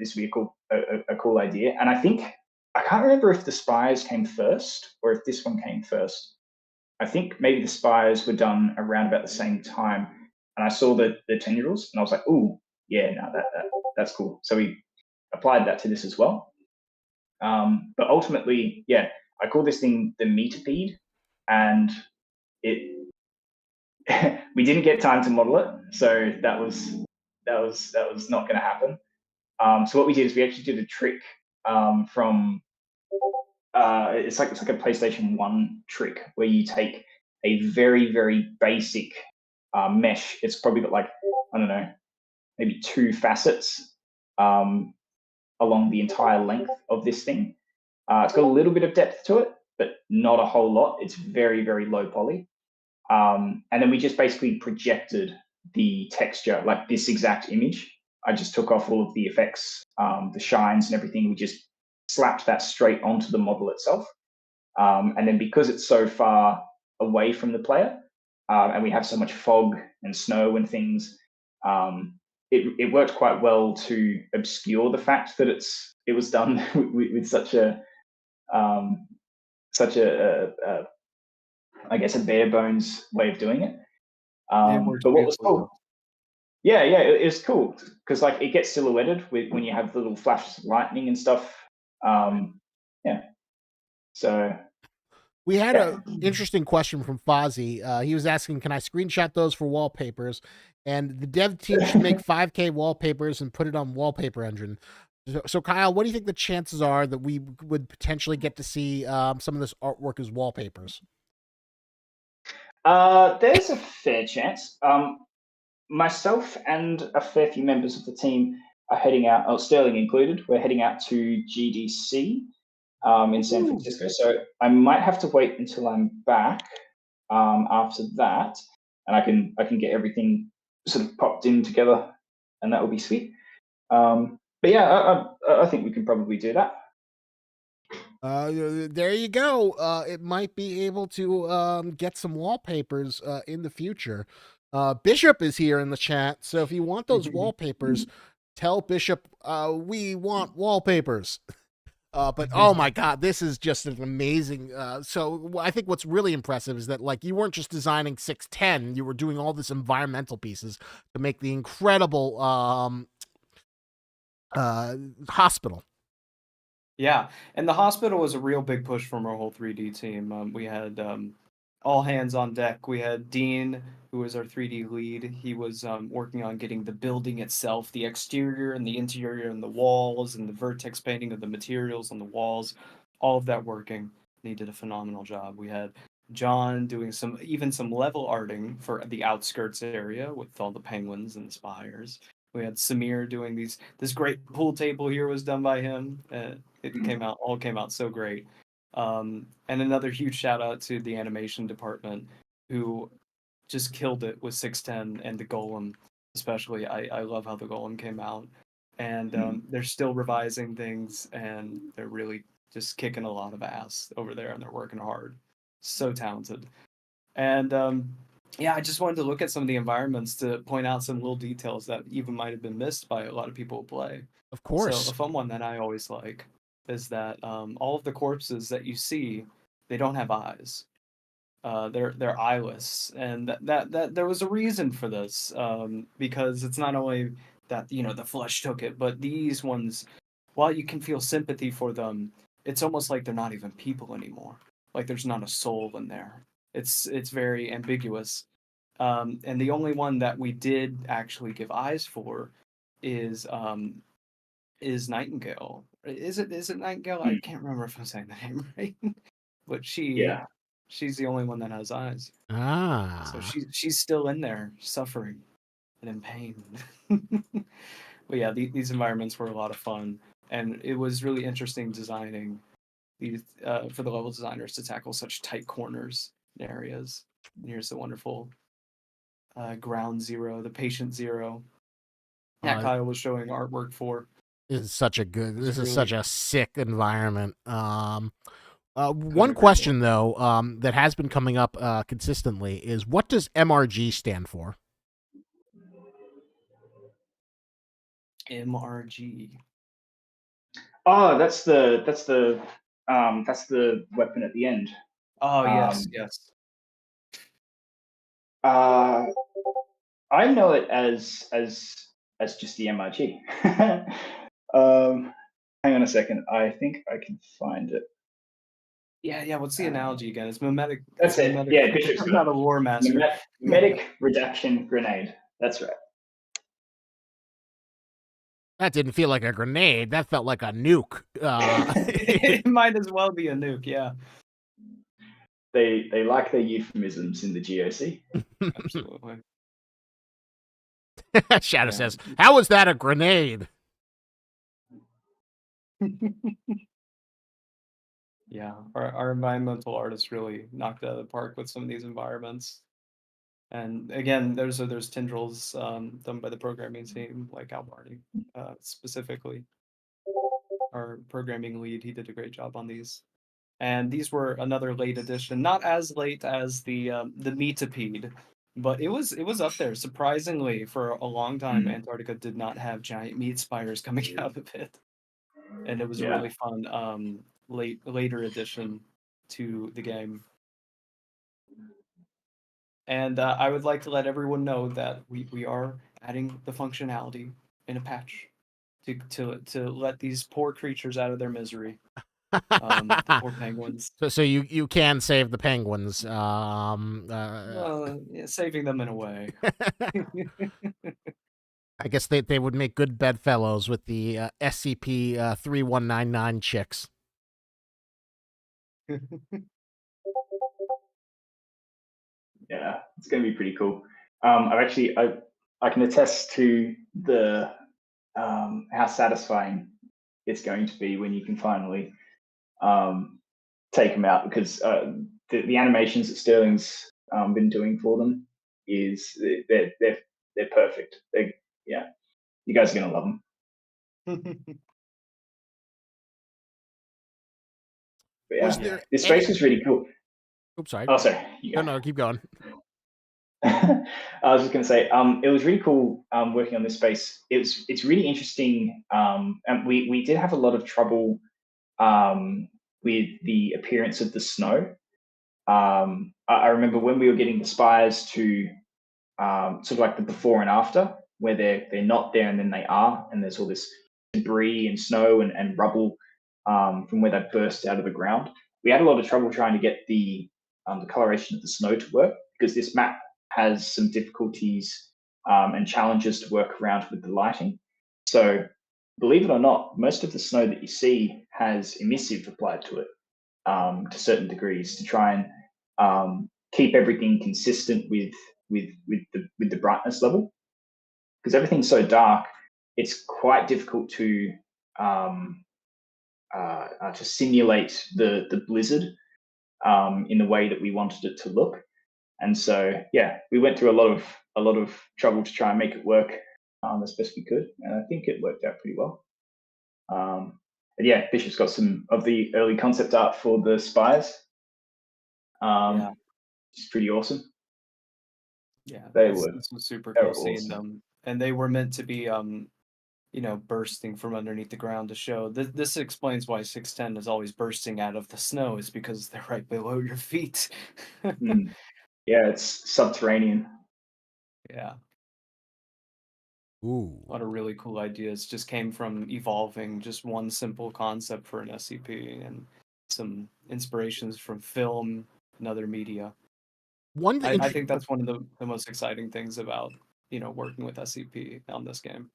B: cool idea, and I can't remember if the Spires came first or if this one came first. I think maybe the Spires were done around about the same time, and I saw the tendrils, and I was like, "Ooh, yeah, no, that's cool." So we applied that to this as well. But ultimately, yeah, I call this thing the metapede, and it we didn't get time to model it, so that was not going to happen. So what we did is we actually did a trick from it's like a PlayStation 1 trick where you take a very, very basic mesh. It's probably got like, I don't know, maybe 2 facets along the entire length of this thing. It's got a little bit of depth to it, but not a whole lot. It's very, very low poly. And then we just basically projected the texture, like this exact image. I just took off all of the effects, the shines and everything. We just slapped that straight onto the model itself. And then because it's so far away from the player, and we have so much fog and snow and things, it worked quite well to obscure the fact that it was done with such a I guess a bare bones way of doing it.
A: It works
B: But what was
A: beautifully,
B: cool,
A: though.
B: yeah, it was cool because like it gets silhouetted when you have the little flashes of lightning and stuff. Yeah, so
C: We had
B: yeah.
C: a interesting question from Fozzie. He was asking, "Can I screenshot those for wallpapers?" And the dev team should make 5K wallpapers and put it on Wallpaper Engine. So, Kyle, what do you think the chances are that we would potentially get to see some of this artwork as wallpapers?
B: There's a fair chance. Myself and a fair few members of the team are heading out, Sterling included. We're heading out to GDC in San Francisco. So I might have to wait until I'm back after that, and I can get everything sort of popped in together, and that will be sweet. But yeah, I think we can probably do that.
C: There you go. It might be able to get some wallpapers in the future. Bishop is here in the chat, so if you want those wallpapers, tell Bishop we want wallpapers. But oh my god, this is just an amazing. So I think what's really impressive is that like you weren't just designing 610, you were doing all this environmental pieces to make the incredible hospital.
A: Yeah, and the hospital was a real big push from our whole 3D team. We had all hands on deck. We had Dean, who was our 3D lead. He was working on getting the building itself, the exterior and the interior and the walls and the vertex painting of the materials on the walls, all of that working. He did a phenomenal job. We had John doing some level arting for the outskirts area with all the penguins and the spires. We had Samir doing this great pool table here was done by him. It came out so great. And another huge shout out to the animation department who just killed it with 610 and the golem, especially. I love how the golem came out. And they're still revising things and they're really just kicking a lot of ass over there and they're working hard. So talented. And yeah, I just wanted to look at some of the environments to point out some little details that even might have been missed by a lot of people who play.
C: Of
A: So
C: course.
A: a fun one that I always like is that all of the corpses that you see, they don't have eyes. they're eyeless, and that there was a reason for this, because it's not only that the flesh took it, but these ones, while you can feel sympathy for them, it's almost like they're not even people anymore. Like there's not a soul in there. It's very ambiguous. And the only one that we did actually give eyes for is Nightingale. Is it Nightingale? I can't remember if I'm saying the name right. But
B: Yeah.
A: she's the only one that has eyes. So
C: Ah.
A: she's still in there suffering and in pain. But yeah, these environments were a lot of fun, and it was really interesting designing these for the level designers to tackle such tight corners and areas. And here's the wonderful ground zero, the patient zero that Kyle was showing artwork for.
C: This is such a good.
A: It's
C: This is
A: really
C: such a sick environment. One
A: agree
C: question
A: more.
C: though, that has been coming up consistently is, what does MRG stand for?
A: MRG.
B: Oh, that's the weapon at the end.
A: Oh yes, yes.
B: I know it as just the MRG. Hang on a second. I think I can find it.
A: Yeah. What's the analogy again? It's mimetic.
B: That's
A: It's
B: it.
A: mimetic.
B: Yeah, Bishop's
A: I'm not a war master.
B: Mimetic redaction grenade. That's right.
C: That didn't feel like a grenade. That felt like a nuke.
A: It might as well be a nuke. Yeah.
B: They like their euphemisms in the GOC.
A: Absolutely.
C: Shadow says, "How was that a grenade?"
A: Yeah, our environmental artists really knocked it out of the park with some of these environments. And again, there's tendrils done by the programming team, like Al Barney, specifically. Our programming lead, he did a great job on these. And these were another late addition, not as late as the Metapede, but it was up there. Surprisingly, for a long time, Antarctica did not have giant meat spires coming out of it, and it was a really fun later addition to the game. And I would like to let everyone know that we are adding the functionality in a patch to let these poor creatures out of their misery. The poor penguins.
C: So you can save the penguins.
A: Well, yeah, saving them in a way.
C: I guess they would make good bedfellows with the SCP-3199 chicks.
B: Yeah, it's going to be pretty cool. I can attest to the how satisfying it's going to be when you can finally take them out, because the animations that Sterling's been doing for them is they're perfect. Yeah, you guys are going to love them. But yeah, this space was really cool.
C: Oops, sorry.
B: Oh, sorry.
C: No, keep going.
B: I was just going to say, it was really cool working on this space. It's really interesting, and we did have a lot of trouble with the appearance of the snow. I remember when we were getting the spires to sort of like the before and after, where they're not there and then they are, and there's all this debris and snow and rubble from where they burst out of the ground. We had a lot of trouble trying to get the coloration of the snow to work, because this map has some difficulties and challenges to work around with the lighting. So, believe it or not, most of the snow that you see has emissive applied to it to certain degrees to try and keep everything consistent with the brightness level. Because everything's so dark, it's quite difficult to simulate the blizzard in the way that we wanted it to look. And so, yeah, we went through a lot of trouble to try and make it work as best we could, and I think it worked out pretty well. But yeah, Bishop's got some of the early concept art for the spires. It's pretty awesome.
A: Yeah,
B: This
A: was super cool seeing
B: awesome.
A: them, and they were meant to be bursting from underneath the ground to show. This explains why 610 is always bursting out of the snow, is because they're right below your feet.
B: Yeah, it's subterranean.
A: Yeah.
C: Ooh.
A: A lot of really cool ideas just came from evolving just one simple concept for an SCP and some inspirations from film and other media. I think that's one of the most exciting things about, working with SCP on this game.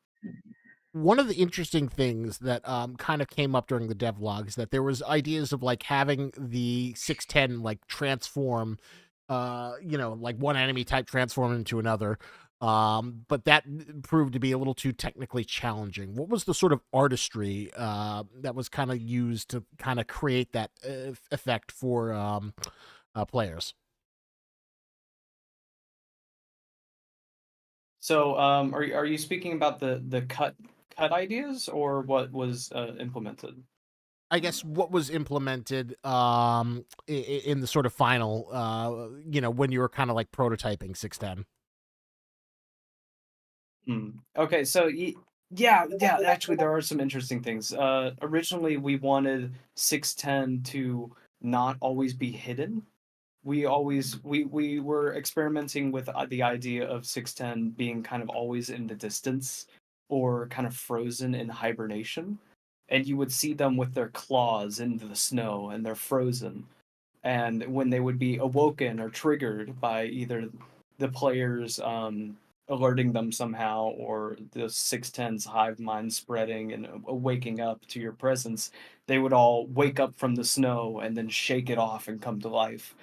C: One of the interesting things that kind of came up during the devlog is that there was ideas of like having the 610 like transform, like one enemy type transform into another. But that proved to be a little too technically challenging. What was the sort of artistry that was kind of used to kind of create that effect for players?
A: So, are you speaking about the cut ideas, or what was implemented?
C: I guess what was implemented in the sort of final, when you were kind of like prototyping 610.
A: Okay, so yeah, actually there are some interesting things. Originally we wanted 610 to not always be hidden. We were experimenting with the idea of 610 being kind of always in the distance or kind of frozen in hibernation. And you would see them with their claws into the snow and they're frozen. And when they would be awoken or triggered by either the players alerting them somehow, or the 610's hive mind spreading and waking up to your presence, they would all wake up from the snow and then shake it off and come to life.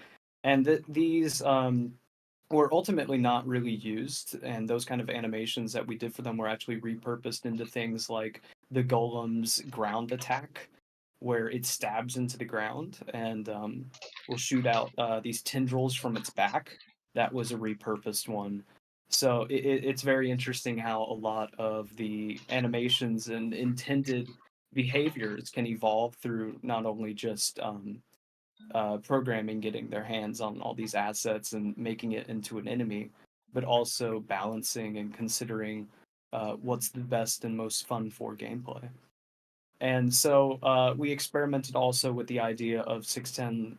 A: And these were ultimately not really used, and those kind of animations that we did for them were actually repurposed into things like the golem's ground attack, where it stabs into the ground and will shoot out these tendrils from its back. That was a repurposed one. So it's very interesting how a lot of the animations and intended behaviors can evolve through not only just programming getting their hands on all these assets and making it into an enemy, but also balancing and considering what's the best and most fun for gameplay. And so we experimented also with the idea of 610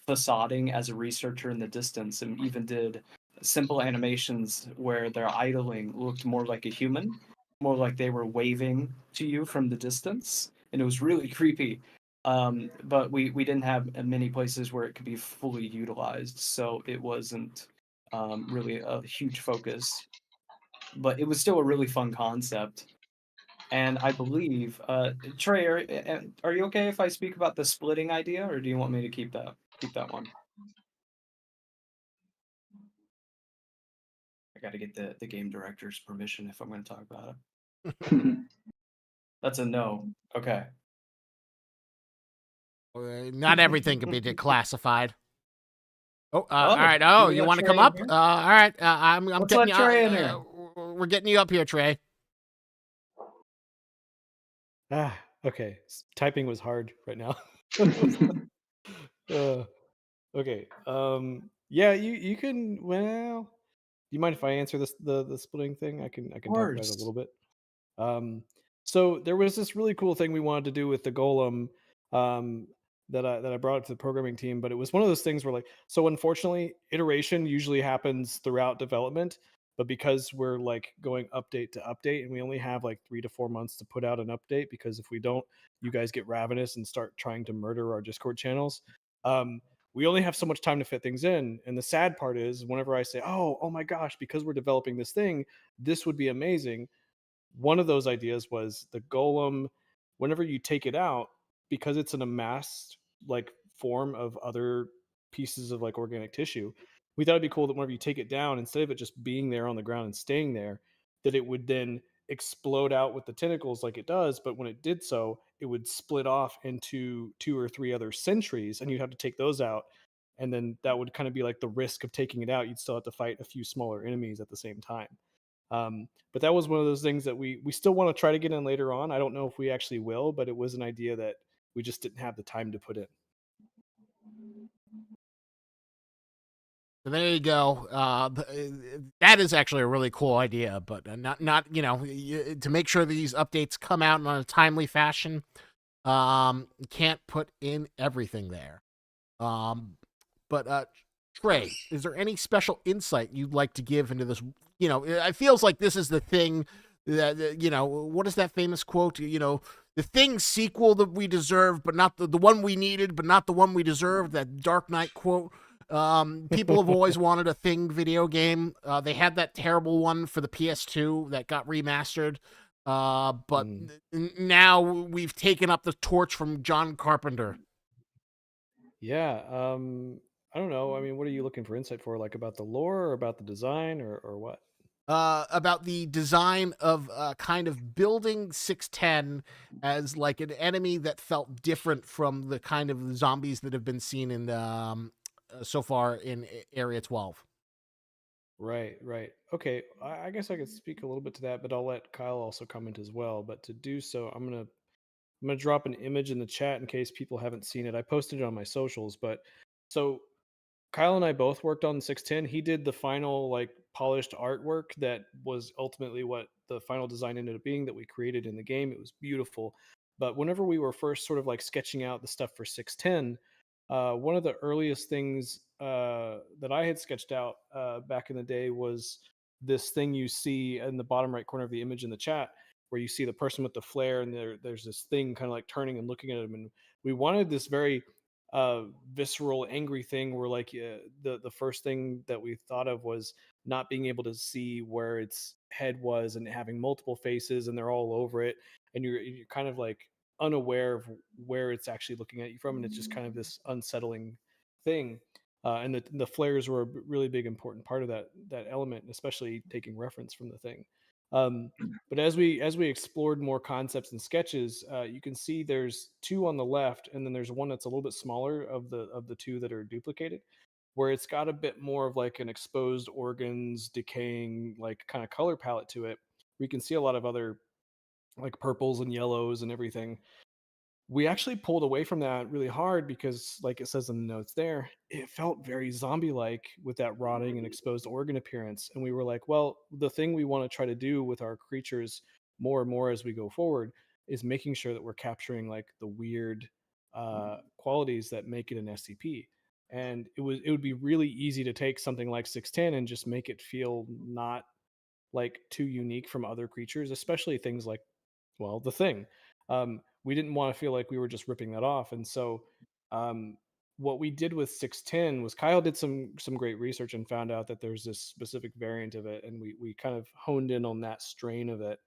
A: facading as a researcher in the distance, and even did simple animations where their idling looked more like a human, more like they were waving to you from the distance. And it was really creepy. But we didn't have many places where it could be fully utilized, so it wasn't really a huge focus. But it was still a really fun concept. And I believe, Trey, are you okay if I speak about the splitting idea, or do you want me to keep that one? I got to get the game director's permission if I'm going to talk about it. That's a no. Okay.
C: Not everything can be declassified. Oh,
A: Oh,
C: all right. Oh,
A: we
C: you
A: got
C: want to
A: Trey
C: come
A: in
C: up?
A: here?
C: All right. I'm
A: Let's
C: getting
A: let Trey in here.
C: We're getting you up here, Trey.
D: Okay. Typing was hard right now. Okay. Yeah, you can. Well, do you mind if I answer this the splitting thing? I can
A: Of
D: talk about it a
A: course.
D: little bit. So there was this really cool thing we wanted to do with the golem, that I brought to the programming team, but it was one of those things where, like, so unfortunately iteration usually happens throughout development, but because we're like going update to update and we only have like 3 to 4 months to put out an update, because if we don't, you guys get ravenous and start trying to murder our Discord channels. We only have so much time to fit things in, and the sad part is whenever I say, oh my gosh, because we're developing this thing, this would be amazing. One of those ideas was the golem. Whenever you take it out, because it's an amassed like form of other pieces of like organic tissue, we thought it'd be cool that whenever you take it down, instead of it just being there on the ground and staying there, that it would then explode out with the tentacles like it does. But when it did so, it would split off into 2 or 3 other sentries, and you'd have to take those out. And then that would kind of be like the risk of taking it out. You'd still have to fight a few smaller enemies at the same time. But that was one of those things that we still want to try to get in later on. I don't know if we actually will, but it was an idea that we just didn't have the time to put in.
C: So there you go. That is actually a really cool idea, but not to make sure these updates come out in a timely fashion. You can't put in everything there. But Trey, is there any special insight you'd like to give into this? It feels like this is the thing that what is that famous quote? The thing sequel that we deserved, but not the one we needed, but not the one we deserved. That Dark Knight quote. People have always wanted a Thing video game. They had that terrible one for the PS2 that got remastered. But now we've taken up the torch from John Carpenter.
D: Yeah. I don't know. I mean, what are you looking for insight for? Like about the lore or about the design or what?
C: About the design of kind of building 610 as like an enemy that felt different from the kind of zombies that have been seen in so far in Area 12.
D: Right. Okay. I guess I could speak a little bit to that, but I'll let Kyle also comment as well. But to do so, I'm gonna drop an image in the chat in case people haven't seen it. I posted it on my socials, but so Kyle and I both worked on 610. He did the final like polished artwork that was ultimately what the final design ended up being that we created in the game. It was beautiful. But whenever we were first sort of like sketching out the stuff for 610, one of the earliest things that I had sketched out back in the day was this thing you see in the bottom right corner of the image in the chat, where you see the person with the flare, and there's this thing kind of like turning and looking at him. And we wanted this very visceral, angry thing where like the first thing that we thought of was not being able to see where its head was and having multiple faces and they're all over it, and you're kind of like unaware of where it's actually looking at you from, and it's just kind of this unsettling thing. And the flares were a really big important part of that element, especially taking reference from the thing. But as we explored more concepts and sketches, you can see there's two on the left, and then there's one that's a little bit smaller of the two that are duplicated, where it's got a bit more of like an exposed organs, decaying, like kind of color palette to it. We can see a lot of other like purples and yellows and everything. We actually pulled away from that really hard because, like it says in the notes there, it felt very zombie-like with that rotting and exposed organ appearance. And we were like, well, the thing we want to try to do with our creatures more and more as we go forward is making sure that we're capturing like the weird qualities that make it an SCP. And it would be really easy to take something like 610 and just make it feel not like too unique from other creatures, especially things like, well, the thing. We didn't want to feel like we were just ripping that off, and so um, what we did with 610 was Kyle did some great research and found out that there's this specific variant of it, and we kind of honed in on that strain of it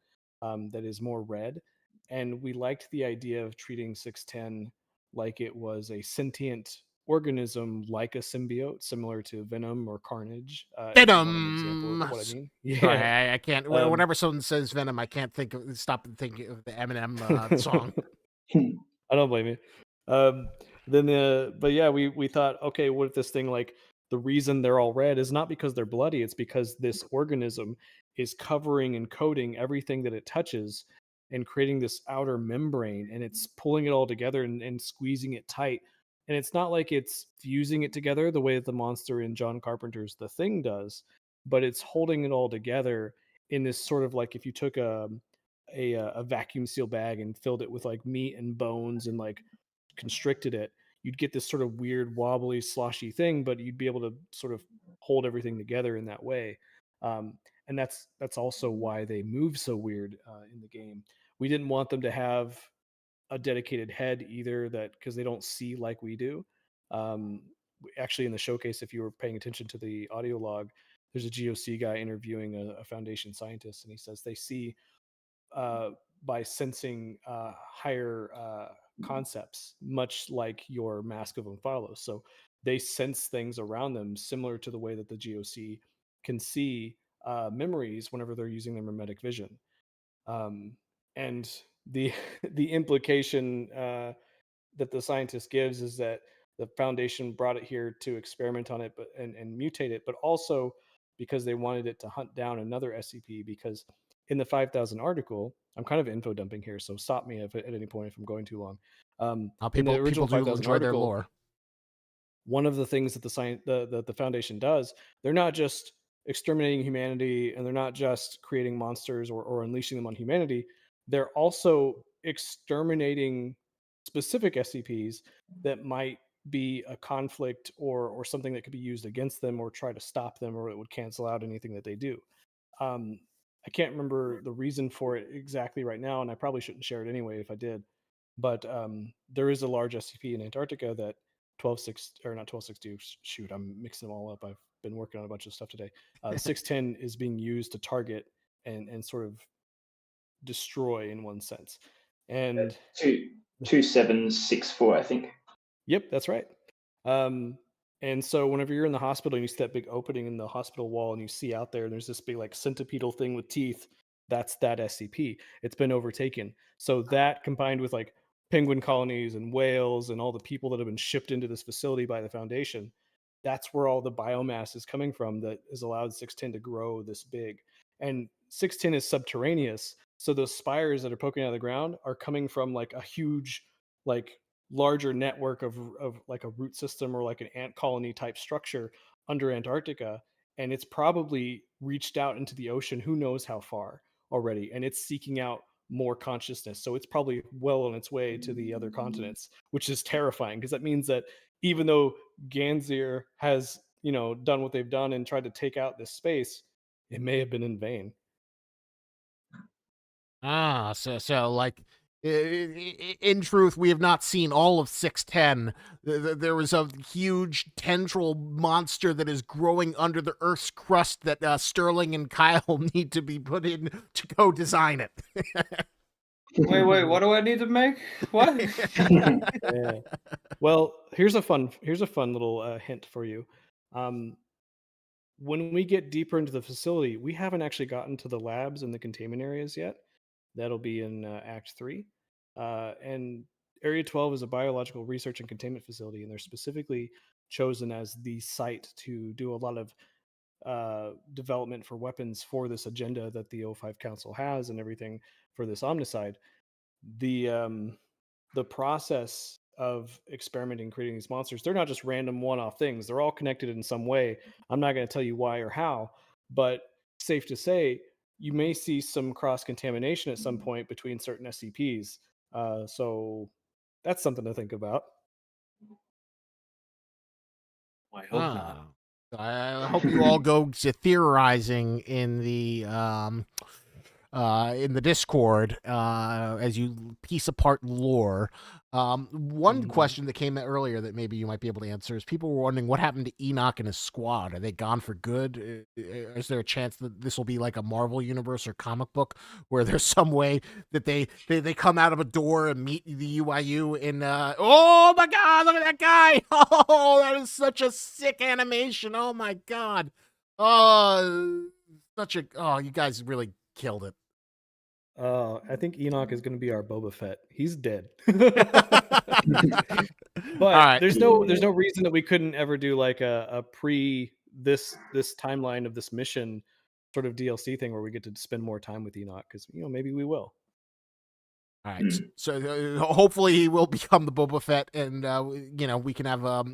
D: that is more red, and we liked the idea of treating 610 like it was a sentient organism, like a symbiote, similar to Venom or Carnage. If you want an example of what I
C: Venom.
D: mean,
C: Sorry,
D: yeah.
C: I can't. Whenever someone says Venom, I can't stop thinking of the Eminem song.
D: I don't blame you. But yeah, we thought, okay, what if this thing, like, the reason they're all red is not because they're bloody, it's because this organism is covering and coating everything that it touches and creating this outer membrane, and it's pulling it all together and squeezing it tight. And it's not like it's fusing it together the way that the monster in John Carpenter's The Thing does, but it's holding it all together in this sort of like if you took a vacuum seal bag and filled it with like meat and bones and like constricted it, you'd get this sort of weird wobbly sloshy thing, but you'd be able to sort of hold everything together in that way. And that's also why they move so weird in the game. We didn't want them to have a dedicated head either, that because they don't see like we do. Actually, in the showcase, if you were paying attention to the audio log, there's a GOC guy interviewing a Foundation scientist, and he says they see by sensing higher concepts, much like your Mask of Omphalos. So they sense things around them, similar to the way that the GOC can see memories whenever they're using their mimetic vision. And the the implication that the scientist gives is that the Foundation brought it here to experiment on it, but and mutate it, but also because they wanted it to hunt down another SCP. Because in the 5,000 article, I'm kind of info dumping here, so stop me if at any point if I'm going too long. In the
C: People
D: original
C: do
D: 5,000
C: enjoy their
D: article,
C: lore.
D: one of the things that the Foundation does, they're not just exterminating humanity and they're not just creating monsters or unleashing them on humanity. They're also exterminating specific SCPs that might be a conflict or something that could be used against them or try to stop them, or it would cancel out anything that they do. um, I can't remember the reason for it exactly right now, and I probably shouldn't share it anyway if I did. But there is a large SCP in Antarctica that 126 or not 1262. Shoot, I'm mixing them all up. I've been working on a bunch of stuff today. 610 is being used to target and sort of destroy in one sense. And
B: 2764, I think.
D: yep, that's right. Um, and so whenever you're in the hospital and you see that big opening in the hospital wall and you see out there, and there's this big like centipedal thing with teeth, that's that SCP. It's been overtaken. So that combined with like penguin colonies and whales and all the people that have been shipped into this facility by the Foundation, that's where all the biomass is coming from that has allowed 610 to grow this big. And 610 is subterraneous. So those spires that are poking out of the ground are coming from like a huge, like larger network of like a root system or like an ant colony type structure under Antarctica, and it's probably reached out into the ocean who knows how far already, and it's seeking out more consciousness. So it's probably well on its way to the other continents, which is terrifying because that means that even though Ganzir has, done what they've done and tried to take out this space, it may have been in vain.
C: So like, in truth, we have not seen all of 610. There was a huge tendril monster that is growing under the Earth's crust that Sterling and Kyle need to be put in to go design it.
A: Wait, what do I need to make? What?
D: Yeah. Well, here's a fun little hint for you. When we get deeper into the facility, we haven't actually gotten to the labs and the containment areas yet. That'll be in Act 3. And Area 12 is a biological research and containment facility, and they're specifically chosen as the site to do a lot of development for weapons for this agenda that the O5 Council has and everything for this omnicide. The process of experimenting, creating these monsters, they're not just random one-off things. They're all connected in some way. I'm not going to tell you why or how, but safe to say, you may see some cross-contamination at some point between certain SCPs. So that's something to think about.
A: I hope not.
C: I hope you all go to theorizing in the Discord as you piece apart lore. One question that came earlier that maybe you might be able to answer is people were wondering what happened to Enoch and his squad. Are they gone for good? Is there a chance that this will be like a Marvel universe or comic book where there's some way that they come out of a door and meet the UIU and oh my god, look at that guy! Oh, that is such a sick animation. Oh my god. Oh, you guys really killed it.
D: I think Enoch is going to be our Boba Fett. He's dead. But
C: right.
D: there's no reason that we couldn't ever do like a pre this timeline of this mission sort of DLC thing where we get to spend more time with Enoch, because maybe we will.
C: All right, so hopefully he will become the Boba Fett, and we can have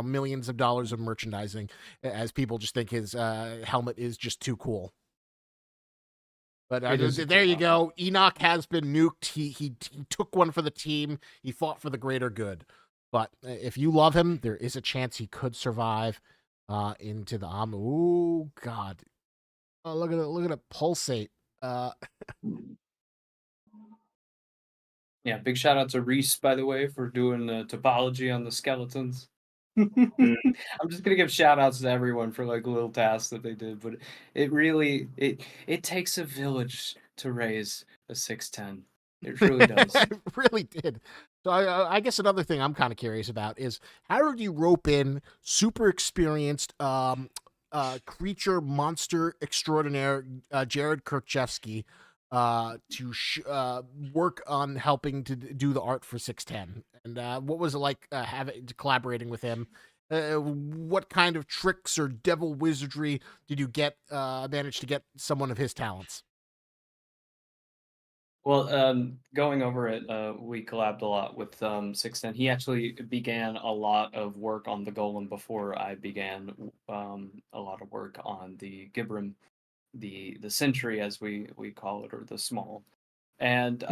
C: millions of dollars of merchandising as people just think his helmet is just too cool. But there you go. Enoch has been nuked. He took one for the team. He fought for the greater good. But if you love him, there is a chance he could survive into the Oh God! Oh, look at it pulsate.
A: Yeah, big shout out to Reese, by the way, for doing the topology on the skeletons. I'm just gonna give shout outs to everyone for like little tasks that they did, but it really it takes a village to raise a 610. It really does.
C: It really did. So I guess another thing I'm kind of curious about is how did you rope in super experienced creature monster extraordinaire Jared Kirchevsky to work on helping to do the art for 610, and what was it like collaborating with him? What kind of tricks or devil wizardry did you manage to get someone of his talents?
A: Well, going over it, we collabed a lot with 610. He actually began a lot of work on the Golem before I began a lot of work on the Gibram, the Sentry as we call it, or the small. And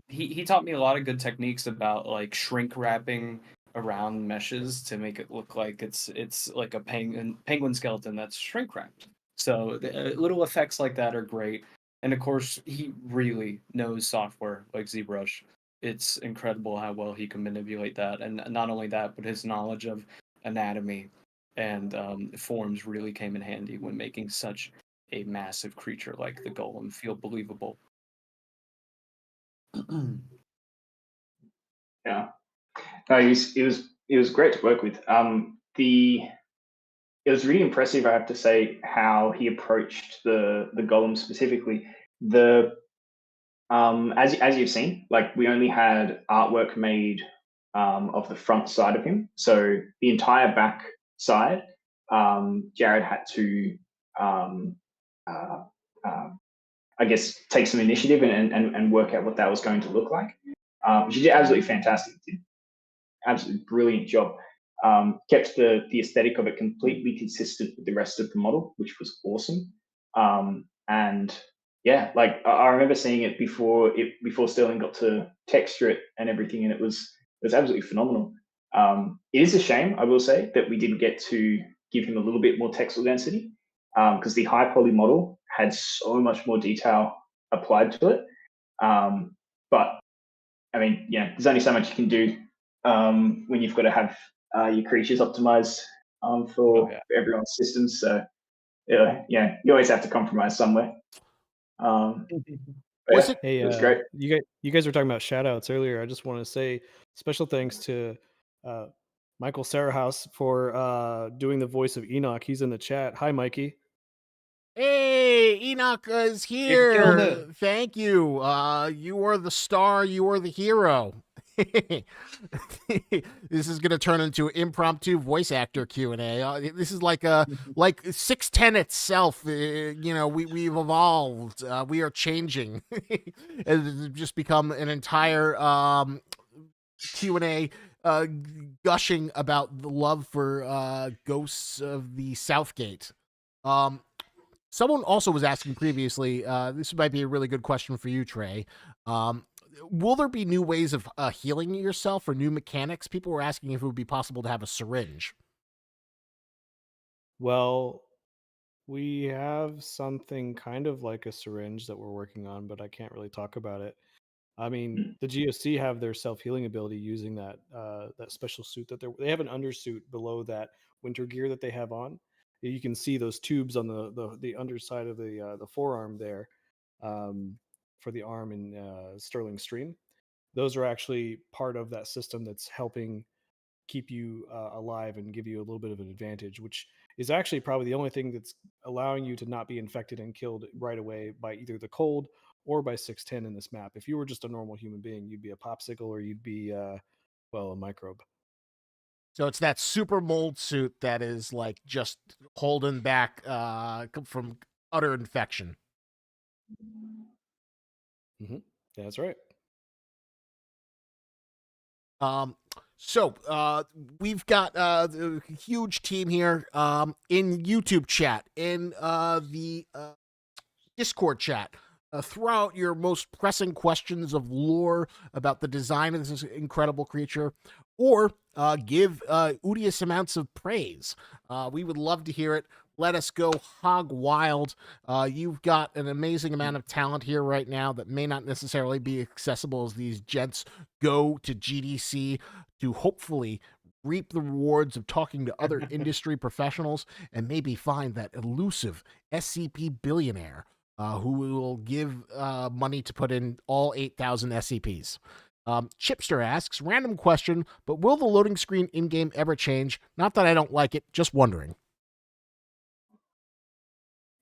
A: he taught me a lot of good techniques about like shrink wrapping around meshes to make it look like it's like a penguin skeleton that's shrink wrapped. So little effects like that are great. And of course, he really knows software like ZBrush. It's incredible how well he can manipulate that, and not only that, but his knowledge of anatomy and forms really came in handy when making such a massive creature like the golem feel believable.
B: Yeah. No, it was great to work with. It was really impressive, I have to say, how he approached the golem specifically. As you've seen, like we only had artwork made of the front side of him, so the entire back side, Jared had to, uh, uh, I guess, take some initiative and work out what that was going to look like. She did absolutely fantastic. Did absolutely brilliant job. Kept the aesthetic of it completely consistent with the rest of the model, which was awesome. And yeah, like I remember seeing it before Sterling got to texture it and everything, and it was absolutely phenomenal. It is a shame, I will say, that we didn't get to give him a little bit more texel density, because the high poly model had so much more detail applied to it. But I mean, yeah, there's only so much you can do when you've got to have your creatures optimized for everyone's systems. So yeah, you always have to compromise somewhere.
C: Was it?
B: Hey, it was great.
D: You guys were talking about shout outs earlier. I just want to say special thanks to Michael Sarahhouse for doing the voice of Enoch. He's in the chat. Hi, Mikey.
C: Hey, Enoch is
A: You killed
C: here.
A: it.
C: Thank you. You are the star. You are the hero. This is going to turn into impromptu voice actor Q&A. This is like 610 itself. You know, we've evolved. We are changing. It's just become an entire Q&A gushing about the love for Ghosts of the Southgate. Someone also was asking previously, this might be a really good question for you, Trey. Will there be new ways of healing yourself or new mechanics? People were asking if it would be possible to have a syringe.
D: Well, we have something kind of like a syringe that we're working on, but I can't really talk about it. I mean, the GOC have their self-healing ability using that that special suit that they have an undersuit below that winter gear that they have on. You can see those tubes on the underside of the forearm there, for the arm in Sterling Stream. Those are actually part of that system that's helping keep you alive and give you a little bit of an advantage, which is actually probably the only thing that's allowing you to not be infected and killed right away by either the cold or by 610 in this map. If you were just a normal human being, you'd be a popsicle or you'd be, well, a microbe.
C: So it's that super mold suit that is like just holding back from utter infection.
D: Mm-hmm. That's right.
C: So we've got a huge team here in YouTube chat, in the Discord chat. Throw out your most pressing questions of lore about the design of this incredible creature, or give odious amounts of praise. We would love to hear it. Let us go hog wild. You've got an amazing amount of talent here right now that may not necessarily be accessible as these gents go to GDC to hopefully reap the rewards of talking to other industry professionals and maybe find that elusive SCP billionaire who will give money to put in all 8,000 SCPs. Chipster asks, random question, but will the loading screen in-game ever change? Not that I don't like it, just wondering.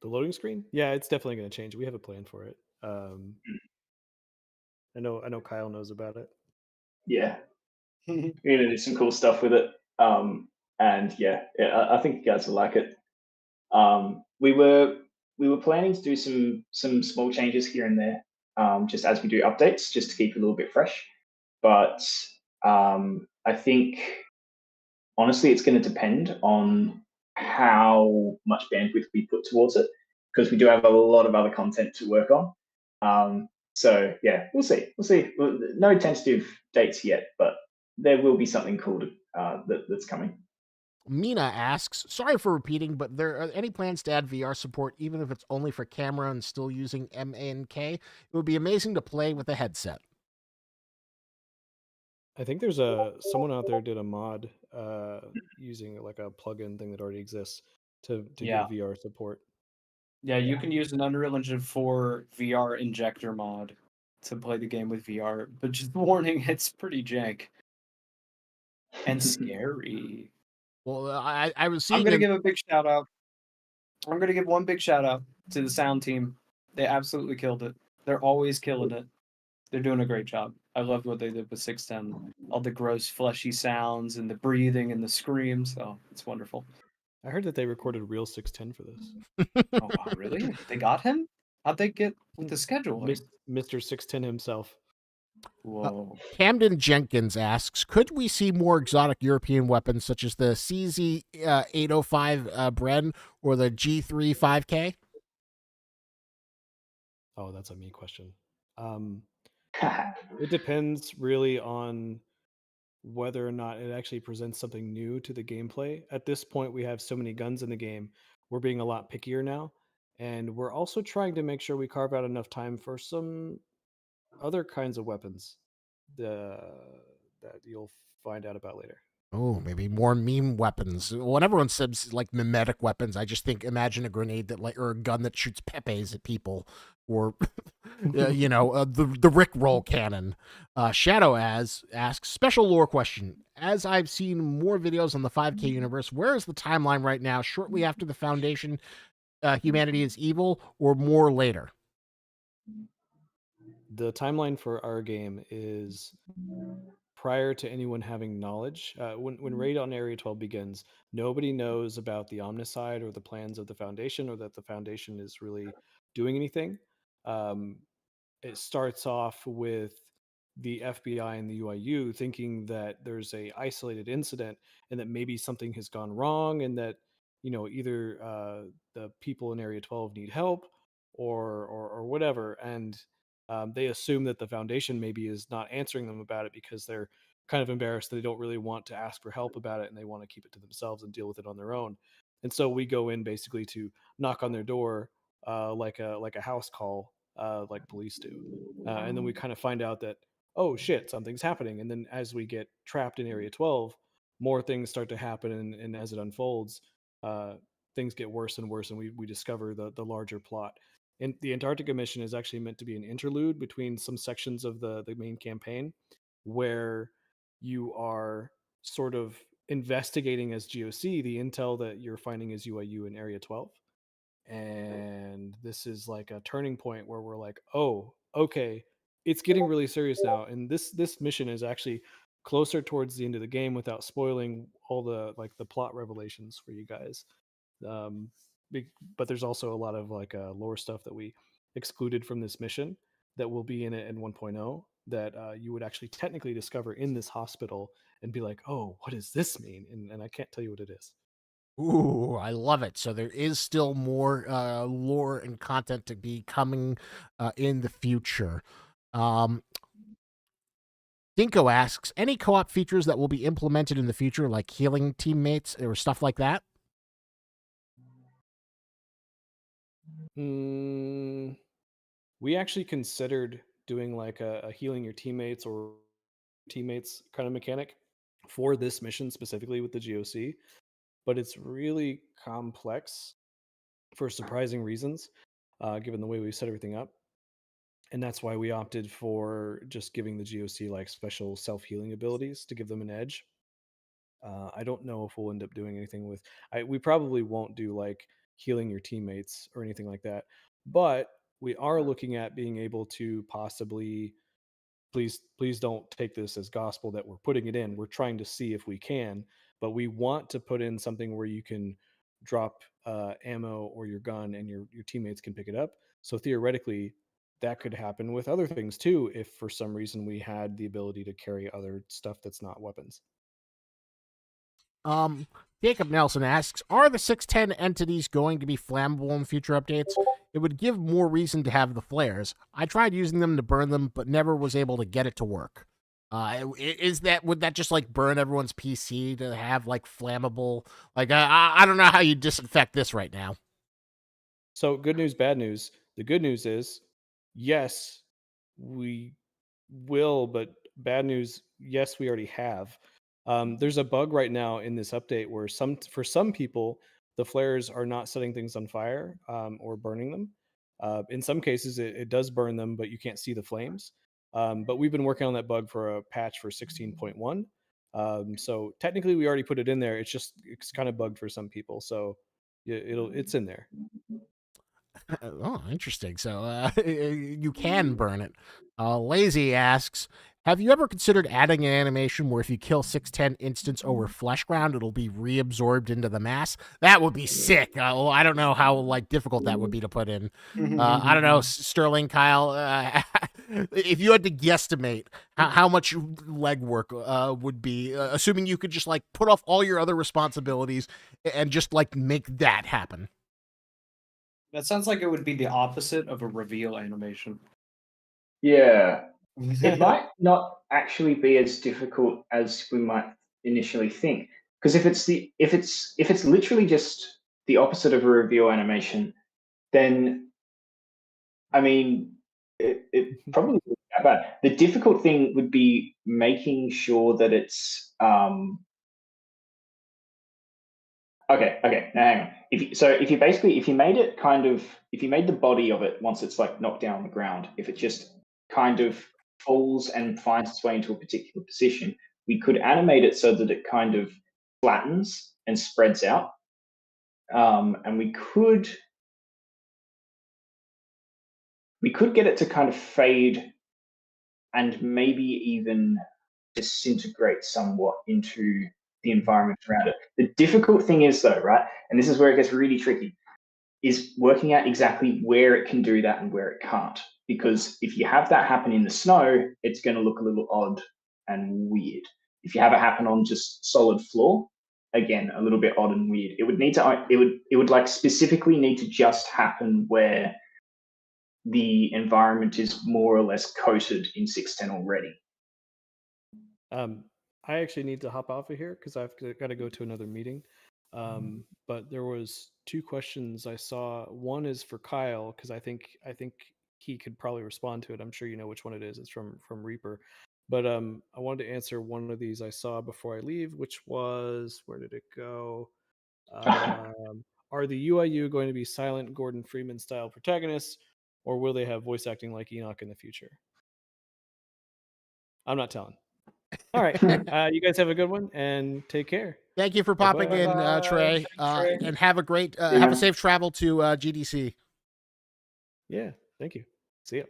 D: The loading screen? Yeah, it's definitely going to change. We have a plan for it. I know Kyle knows about it.
B: Yeah, we're gonna do some cool stuff with it. And yeah, I think you guys will like it. We were planning to do some small changes here and there. just as we do updates, just to keep it a little bit fresh. But I think honestly, it's going to depend on how much bandwidth we put towards it, because we do have a lot of other content to work on. So yeah, we'll see. We'll see. No tentative dates yet, but there will be something cool that's coming.
C: Mina asks, sorry for repeating, but there are any plans to add VR support, even if it's only for camera and still using MANK? It would be amazing to play with a headset.
D: I think there's someone out there did a mod using like a plugin thing that already exists to
A: Yeah.
D: give VR support.
A: Yeah, you can use an Unreal Engine 4 VR injector mod to play the game with VR, but just warning, it's pretty jank and scary.
C: Well, I was
A: I'm
C: seeing.
A: gonna give a big shout out. I'm gonna give one big shout out to the sound team. They absolutely killed it. They're always killing it. They're doing a great job. I loved what they did with 610. All the gross, fleshy sounds and the breathing and the screams. Oh, it's wonderful.
D: I heard that they recorded real 610 for this.
A: Oh, wow, really? They got him? How'd they get with the scheduling?
D: Mr. 610 himself.
A: Whoa.
C: Camden Jenkins asks, could we see more exotic European weapons such as the CZ-805 Bren or the G3 5K?
D: Oh, that's a me question. It depends really on whether or not it actually presents something new to the gameplay. At this point, we have so many guns in the game. We're being a lot pickier now. And we're also trying to make sure we carve out enough time for some other kinds of weapons that you'll find out about later.
C: Oh, maybe more meme weapons. When everyone says like mimetic weapons, I just think imagine a grenade that or a gun that shoots pepes at people, or the Rick roll cannon. Shadow asks special lore question. As I've seen more videos on the 5K universe, where is the timeline right now? Shortly after the Foundation, humanity is evil, or more later?
D: The timeline for our game is prior to anyone having knowledge. When Raid on Area 12 begins, nobody knows about the Omnicide or the plans of the Foundation, or that the Foundation is really doing anything. It starts off with the FBI and the UIU thinking that there's a isolated incident and that maybe something has gone wrong, and that either the people in Area 12 need help or whatever, and they assume that the Foundation maybe is not answering them about it because they're kind of embarrassed. They don't really want to ask for help about it, and they want to keep it to themselves and deal with it on their own. And so we go in basically to knock on their door, like a house call, like police do, and then we kind of find out that, oh shit, something's happening. And then as we get trapped in Area 12, more things start to happen, and as it unfolds, things get worse and worse, and we discover the larger plot. And the Antarctica mission is actually meant to be an interlude between some sections of the main campaign, where you are sort of investigating as GOC the intel that you're finding as UIU in Area 12. And this is like a turning point where we're like, oh, okay, it's getting really serious now. And this mission is actually closer towards the end of the game, without spoiling all the the plot revelations for you guys. Um, but there's also a lot of lore stuff that we excluded from this mission that will be in it in 1.0 that you would actually technically discover in this hospital and be like, oh, what does this mean? And I can't tell you what it is.
C: Ooh, I love it. So there is still more lore and content to be coming in the future. Dinko asks, any co-op features that will be implemented in the future, like healing teammates or stuff like that?
D: We actually considered doing like a healing your teammates or teammates kind of mechanic for this mission specifically with the GOC, but it's really complex for surprising reasons, given the way we set everything up. And that's why we opted for just giving the GOC like special self-healing abilities to give them an edge. I don't know if we'll end up doing anything with. We probably won't do like healing your teammates or anything like that, but we are looking at being able to possibly. Please don't take this as gospel that we're putting it in. We're trying to see if we can, but we want to put in something where you can drop ammo or your gun, and your teammates can pick it up. So theoretically, that could happen with other things too, if for some reason we had the ability to carry other stuff that's not weapons.
C: Jacob Nelson asks, are the 610 entities going to be flammable in future updates? It would give more reason to have the flares. I tried using them to burn them, but never was able to get it to work. Would that just like burn everyone's PC to have like flammable? Like, I don't know how you disinfect this right now.
D: So good news, bad news. The good news is, yes, we will, but bad news, yes, we already have. There's a bug right now in this update where for some people, the flares are not setting things on fire or burning them. In some cases, it does burn them, but you can't see the flames. But we've been working on that bug for a patch for 16.1. So technically, we already put it in there. It's kind of bugged for some people. So it's in there.
C: Oh, interesting. So you can burn it. Lazy asks, have you ever considered adding an animation where if you kill 610 instance over flesh ground, it'll be reabsorbed into the mass? That would be sick. Well, I don't know how like difficult that would be to put in. I don't know, Sterling, Kyle. If you had to guesstimate how much legwork would be, assuming you could just like put off all your other responsibilities and just like make that happen.
A: That sounds like it would be the opposite of a reveal animation.
B: Yeah. It might not actually be as difficult as we might initially think. Because if it's literally just the opposite of a reveal animation, then I mean it probably wouldn't be that bad. The difficult thing would be making sure that it's okay. Now hang on. If you made the body of it once it's like knocked down on the ground, if it just kind of falls and finds its way into a particular position, we could animate it so that it kind of flattens and spreads out. And we could get it to kind of fade and maybe even disintegrate somewhat into the environment around it. The difficult thing is though, right? And this is where it gets really tricky, is working out exactly where it can do that and where it can't. Because if you have that happen in the snow, it's going to look a little odd and weird. If you have it happen on just solid floor, again, a little bit odd and weird. It would like specifically need to just happen where the environment is more or less coated in 610 already.
D: I actually need to hop off of here because I've got to go to another meeting. But there was 2 questions I saw. One is for Kyle because I think he could probably respond to it. I'm sure you know which one it is. It's from Reaper. But I wanted to answer one of these I saw before I leave, which was, where did it go? Are the UIU going to be silent Gordon Freeman style protagonists, or will they have voice acting like Enoch in the future? I'm not telling. All right. You guys have a good one and take care.
C: Thank you for popping in, Trey.
A: Trey.
C: And have a safe travel to GDC.
D: Yeah. Thank you. See ya.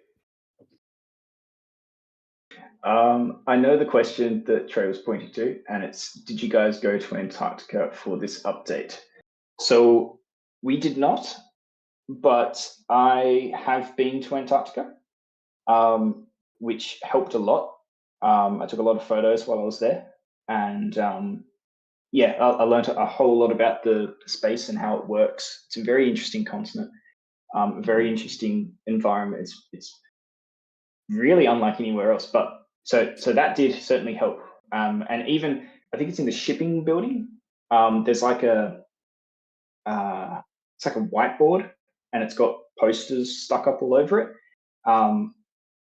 B: I know the question that Trey was pointing to, and it's, did you guys go to Antarctica for this update? So we did not, but I have been to Antarctica, which helped a lot. I took a lot of photos while I was there, and I learned a whole lot about the space and how it works. It's a very interesting continent, a very interesting environment. It's really unlike anywhere else, but so that did certainly help. And even I think it's in the shipping building. There's like it's like a whiteboard, and it's got posters stuck up all over it.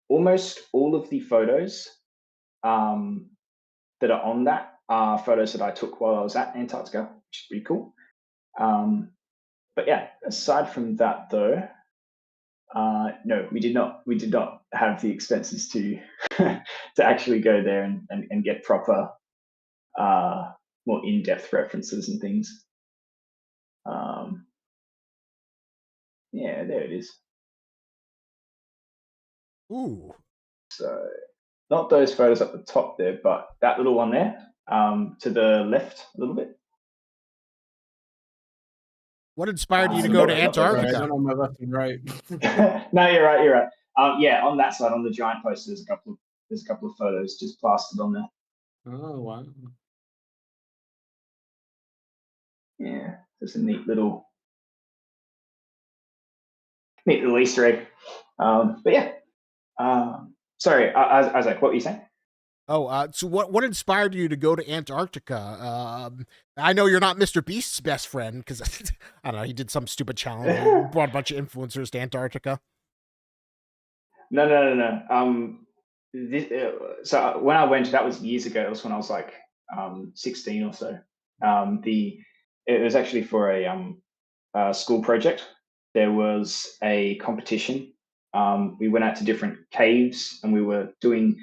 B: Almost all of the photos that are on that are photos that I took while I was at Antarctica, which is pretty cool. But yeah, aside from that though, no, we did not have the expenses to to actually go there and get proper more in-depth references and things. Yeah, there it is.
C: Ooh.
B: So not those photos up the top there, but that little one there, to the left a little bit.
C: What inspired you to go to Antarctica?
A: Right, on my left and right.
B: No, you're right. Yeah, on that side, on the giant poster, there's a couple of photos just plastered on there.
A: Oh wow.
B: Yeah, just a neat little Easter egg. But yeah. Sorry, Isaac, what were you saying?
C: Oh, so what inspired you to go to Antarctica? I know you're not Mr. Beast's best friend because I don't know, he did some stupid challenge, and brought a bunch of influencers to Antarctica.
B: No. So when I went, that was years ago. It was when I was like 16 or so. It was actually for a school project. There was a competition. We went out to different caves and we were doing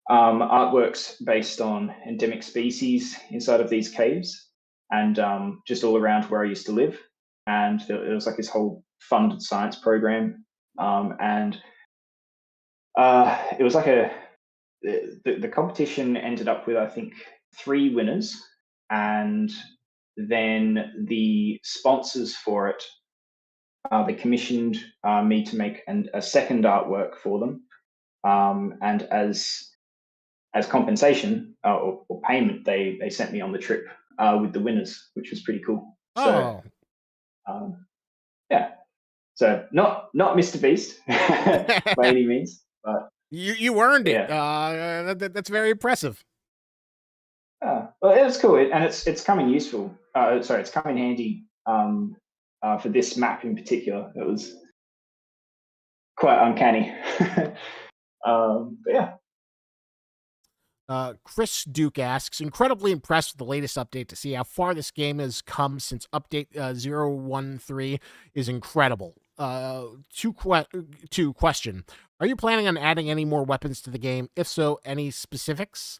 B: artworks based on endemic species inside of these caves and just all around where I used to live. And it was like this whole funded science program. And it was like the competition ended up with, I think, 3 winners. And then the sponsors for it, they commissioned me to make a second artwork for them. And as compensation or payment, they sent me on the trip with the winners, which was pretty cool.
C: Oh,
B: So yeah, so not Mr. Beast by any means, but
C: you earned it.
B: yeah.
C: That's very impressive.
B: Well, it was cool, and it's come in useful. It's come in handy for this map in particular. It was quite uncanny. But yeah.
C: Chris Duke asks, incredibly impressed with the latest update. To see how far this game has come since update 013 is incredible. Two question. Are you planning on adding any more weapons to the game? If so, any specifics?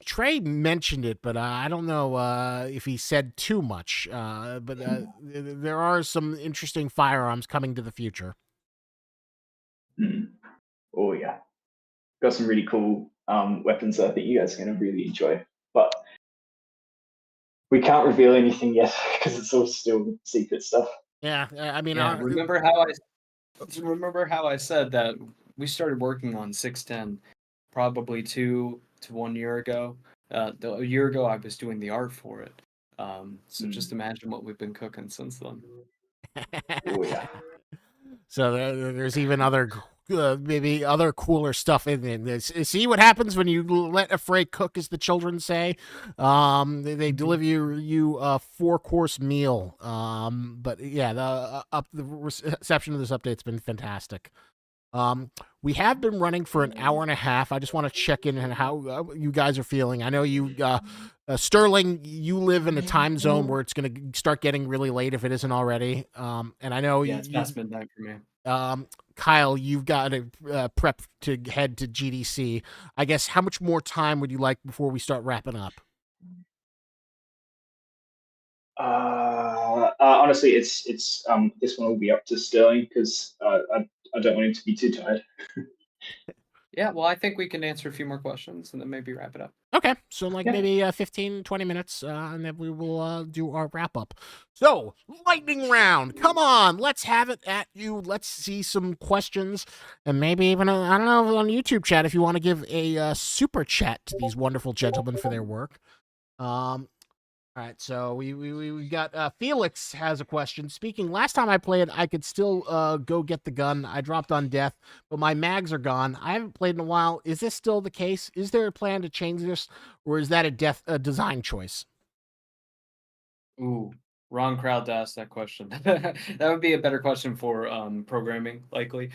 C: Trey mentioned it, but I don't know if he said too much. But there are some interesting firearms coming to the future.
B: Oh yeah, got some really cool weapons that I think you guys are going to really enjoy. But we can't reveal anything yet because it's all still secret stuff.
C: Yeah, I mean,
A: remember how I said that we started working on 610 probably 2 to 1 year ago. A year ago, I was doing the art for it. So just imagine what we've been cooking since then.
B: Oh yeah.
C: So there's even other maybe other cooler stuff in this. See what happens when you let Affray cook, as the children say. They deliver you a 4-course meal. But yeah, the reception of this update's been fantastic. We have been running for an hour and a half. I just want to check in on how you guys are feeling. I know you, Sterling, you live in a time zone where it's going to start getting really late if it isn't already. And I know
A: it's past midnight for me.
C: Kyle, you've got to prep to head to GDC. I guess how much more time would you like before we start wrapping up?
B: Honestly, it's this one will be up to Sterling because I don't want him to be too tired.
A: Yeah, well, I think we can answer a few more questions and then maybe wrap it up.
C: Okay, so maybe 15, 20 minutes, and then we will do our wrap-up. So, lightning round. Come on, let's have it at you. Let's see some questions, and maybe even, I don't know, on YouTube chat if you want to give a super chat to these wonderful gentlemen for their work. All right, so we got Felix has a question. Speaking, last time I played, I could still go get the gun. I dropped on death, but my mags are gone. I haven't played in a while. Is this still the case? Is there a plan to change this, or is that a design choice?
A: Ooh, wrong crowd to ask that question. That would be a better question for programming, likely.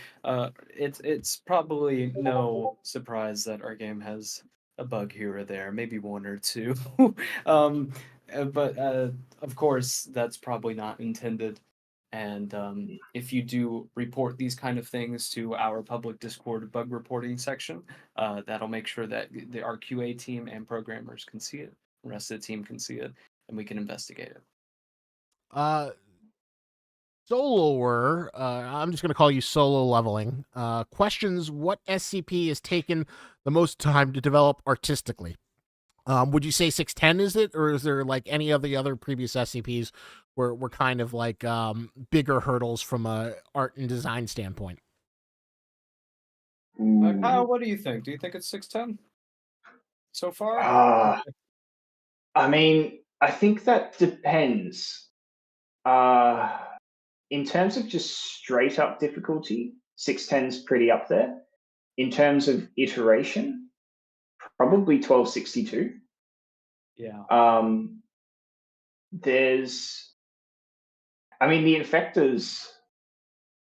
A: It's probably no surprise that our game has a bug here or there, maybe one or two. But of course, that's probably not intended. And if you do report these kind of things to our public Discord bug reporting section, that'll make sure that our QA team and programmers can see it, the rest of the team can see it, and we can investigate it.
C: Soloer, I'm just going to call you Solo Leveling, questions what SCP has taken the most time to develop artistically. Would you say 610 is it, or is there any of the other previous SCPs were kind of bigger hurdles from a art and design standpoint?
B: Ooh.
A: Kyle, what do you think? Do you think it's 610 so far?
B: I mean, I think that depends. In terms of just straight up difficulty, 610's pretty up there. In terms of iteration, probably 1262.
A: Yeah.
B: There's, I mean, the infectors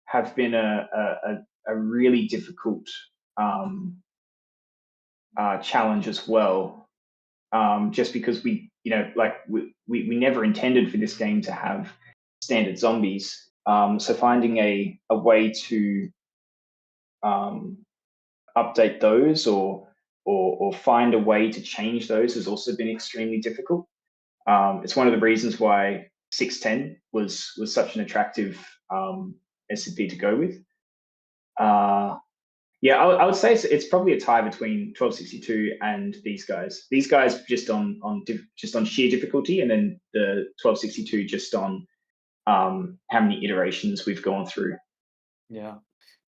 B: have been a really difficult challenge as well. Just because we never intended for this game to have standard zombies. So finding a way to update those or find a way to change those has also been extremely difficult. It's one of the reasons why 610 was such an attractive SCP to go with. Yeah, I would say it's probably a tie between 1262 and these guys. These guys just on sheer difficulty, and then the 1262 just on how many iterations we've gone through.
A: Yeah.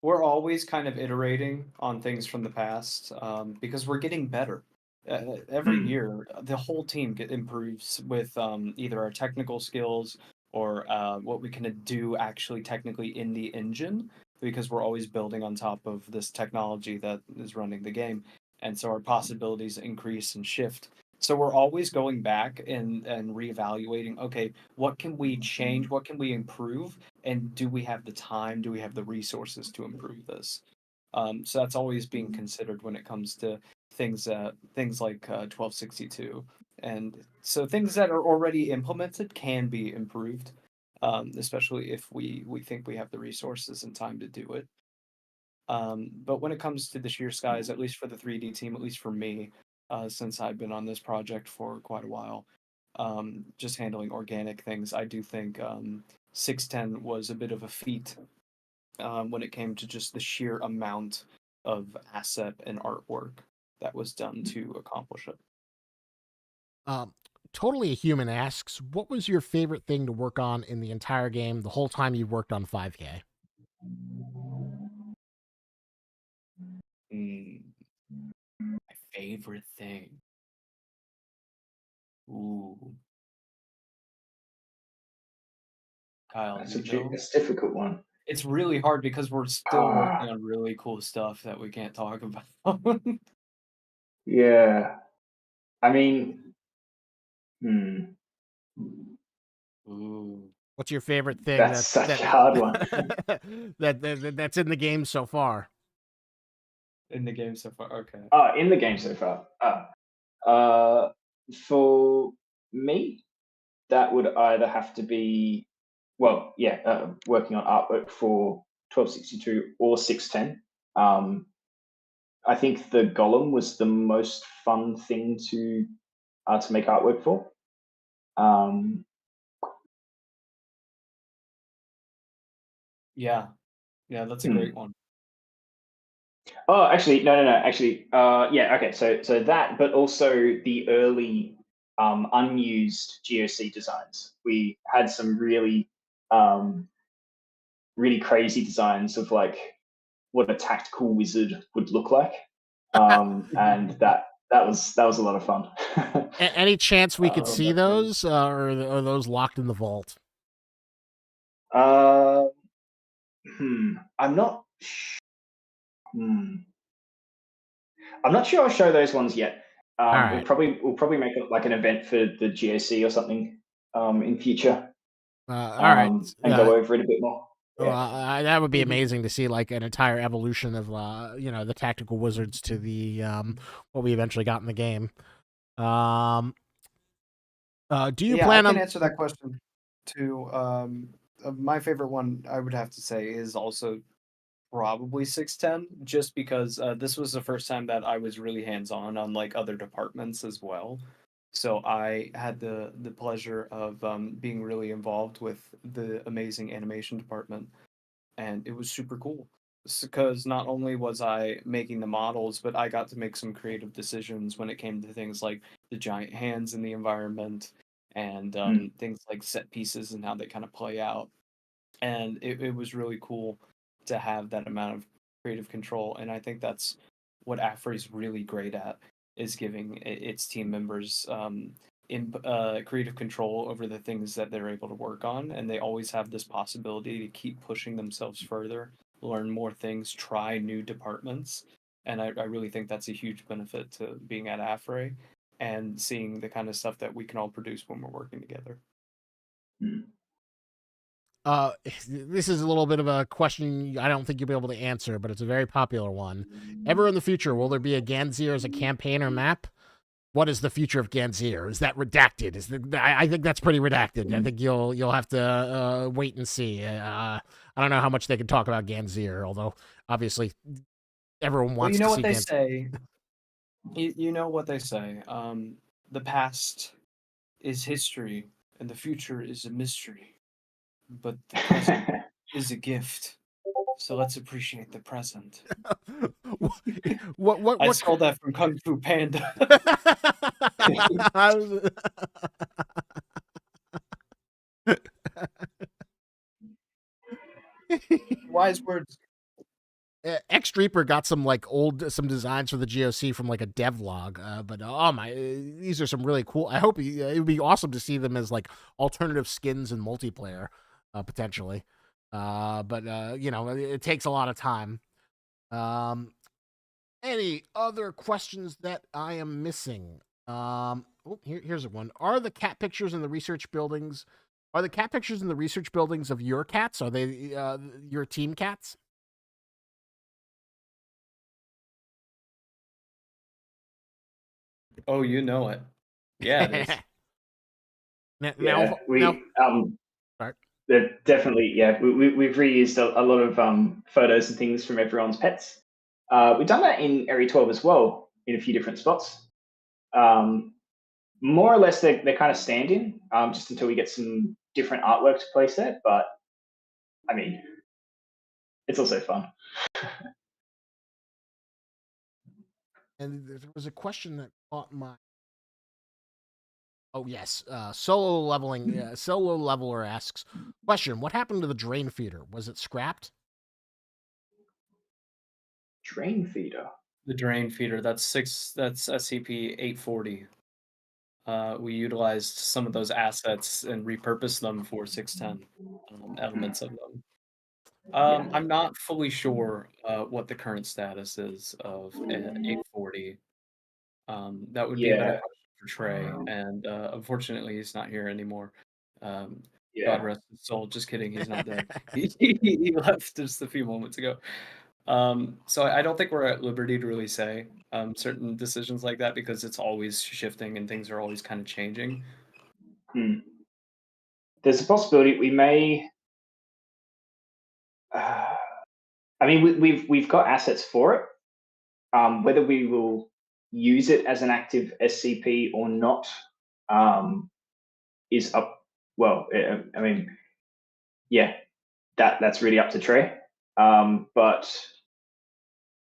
A: We're always kind of iterating on things from the past because we're getting better. Every year, the whole team improves with either our technical skills or what we can do actually technically in the engine, because we're always building on top of this technology that is running the game. And so our possibilities increase and shift. So we're always going back and reevaluating, okay, what can we change? What can we improve? And do we have the time? Do we have the resources to improve this? So that's always being considered when it comes to things like 1262, and so things that are already implemented can be improved, especially if we think we have the resources and time to do it. But when it comes to the sheer skies, at least for the 3D team, at least for me, since I've been on this project for quite a while, just handling organic things, I do think 610 was a bit of a feat when it came to just the sheer amount of asset and artwork that was done to accomplish it.
C: Um, Totally a Human asks, what was your favorite thing to work on in the entire game the whole time you worked on 5K?
A: My favorite thing. Ooh, Kyle, do you know?
B: That's a difficult one.
A: It's really hard because we're still working on really cool stuff that we can't talk about.
B: Yeah, I mean, hmm,
A: Ooh,
C: What's your favorite thing
B: that's such a hard one.
C: that's in the game so far?
A: in the game so far. Okay.
B: In the game so far. For me, that would either have to be, well, yeah, working on artwork for 1262 or 610. I think the golem was the most fun thing to make artwork for.
A: Yeah, yeah, that's a great one.
B: Oh, actually, no. Actually, yeah. Okay, so that, but also the early unused GOC designs. We had some really crazy designs of like what a tactical wizard would look like, and that was a lot of fun.
C: Any chance we could see
A: that's
C: those, or are those locked in the vault?
B: Uh, I'm not. I'm not sure I'll show those ones yet.
C: All right.
B: We'll probably make it like an event for the GOC or something in future.
C: All right.
B: And go over it a bit more. Yeah.
C: That would be amazing to see, like an entire evolution of the tactical wizards to the what we eventually got in the game. Do you plan
A: I
C: on
A: can answer that question too. My favorite one, I would have to say, is also probably 610, just because this was the first time that I was really hands-on on like other departments as well. So I had the pleasure of being really involved with the amazing animation department, and it was super cool. Because not only was I making the models, but I got to make some creative decisions when it came to things like the giant hands in the environment and things like set pieces and how they kind of play out. And it was really cool to have that amount of creative control, and I think that's what Affray's really great at, is giving its team members creative control over the things that they're able to work on, and they always have this possibility to keep pushing themselves further, learn more things, try new departments, and I really think that's a huge benefit to being at Affray and seeing the kind of stuff that we can all produce when we're working together.
C: This is a little bit of a question I don't think you'll be able to answer, but it's a very popular one. Ever in the future, will there be a Ganzir as a campaign or map? What is the future of Ganzir? Is that redacted? I think that's pretty redacted. I think you'll have to wait and see. I don't know how much they can talk about Ganzir, although obviously everyone wants
A: you know
C: to
A: what
C: see
A: they
C: Ganzir.
A: say. You know what they say. The past is history, and the future is a mystery. But the present is a gift. So let's appreciate the present.
C: What
A: I stole that from Kung Fu Panda. Wise words.
C: X Reaper got some designs for the GOC from like a devlog, but oh my, these are some really cool. I hope it would be awesome to see them as like alternative skins in multiplayer, potentially. But you know, it takes a lot of time. Any other questions that I am missing? Here's one. Are the cat pictures in the research buildings? Are the cat pictures in the research buildings of your cats? Are they your team cats?
A: Oh, you know it. Yeah, it is.
B: They're definitely, we've reused a lot of photos and things from everyone's pets. We've done that in Area 12 as well, in a few different spots. More or less, they're kind of stand-in, just until we get some different artwork to place there. But I mean, it's also fun.
C: And there was a question that caught my. Oh yes, Solo Leveler asks, question: what happened to the drain feeder? Was it scrapped?
B: Drain feeder.
A: The drain feeder. That's SCP-840. We utilized some of those assets and repurposed them for 610 elements of them. I'm not fully sure what the current status is of 840. That would be a better question for Trey, and unfortunately, he's not here anymore. God rest his soul. Just kidding, he's not dead. He left just a few moments ago. So I don't think we're at liberty to really say certain decisions like that, because it's always shifting and things are always kind of changing.
B: There's a possibility we may. I mean, we've got assets for it. Whether we will use it as an active SCP or not is up. Well, I mean, yeah, that's really up to Trey. But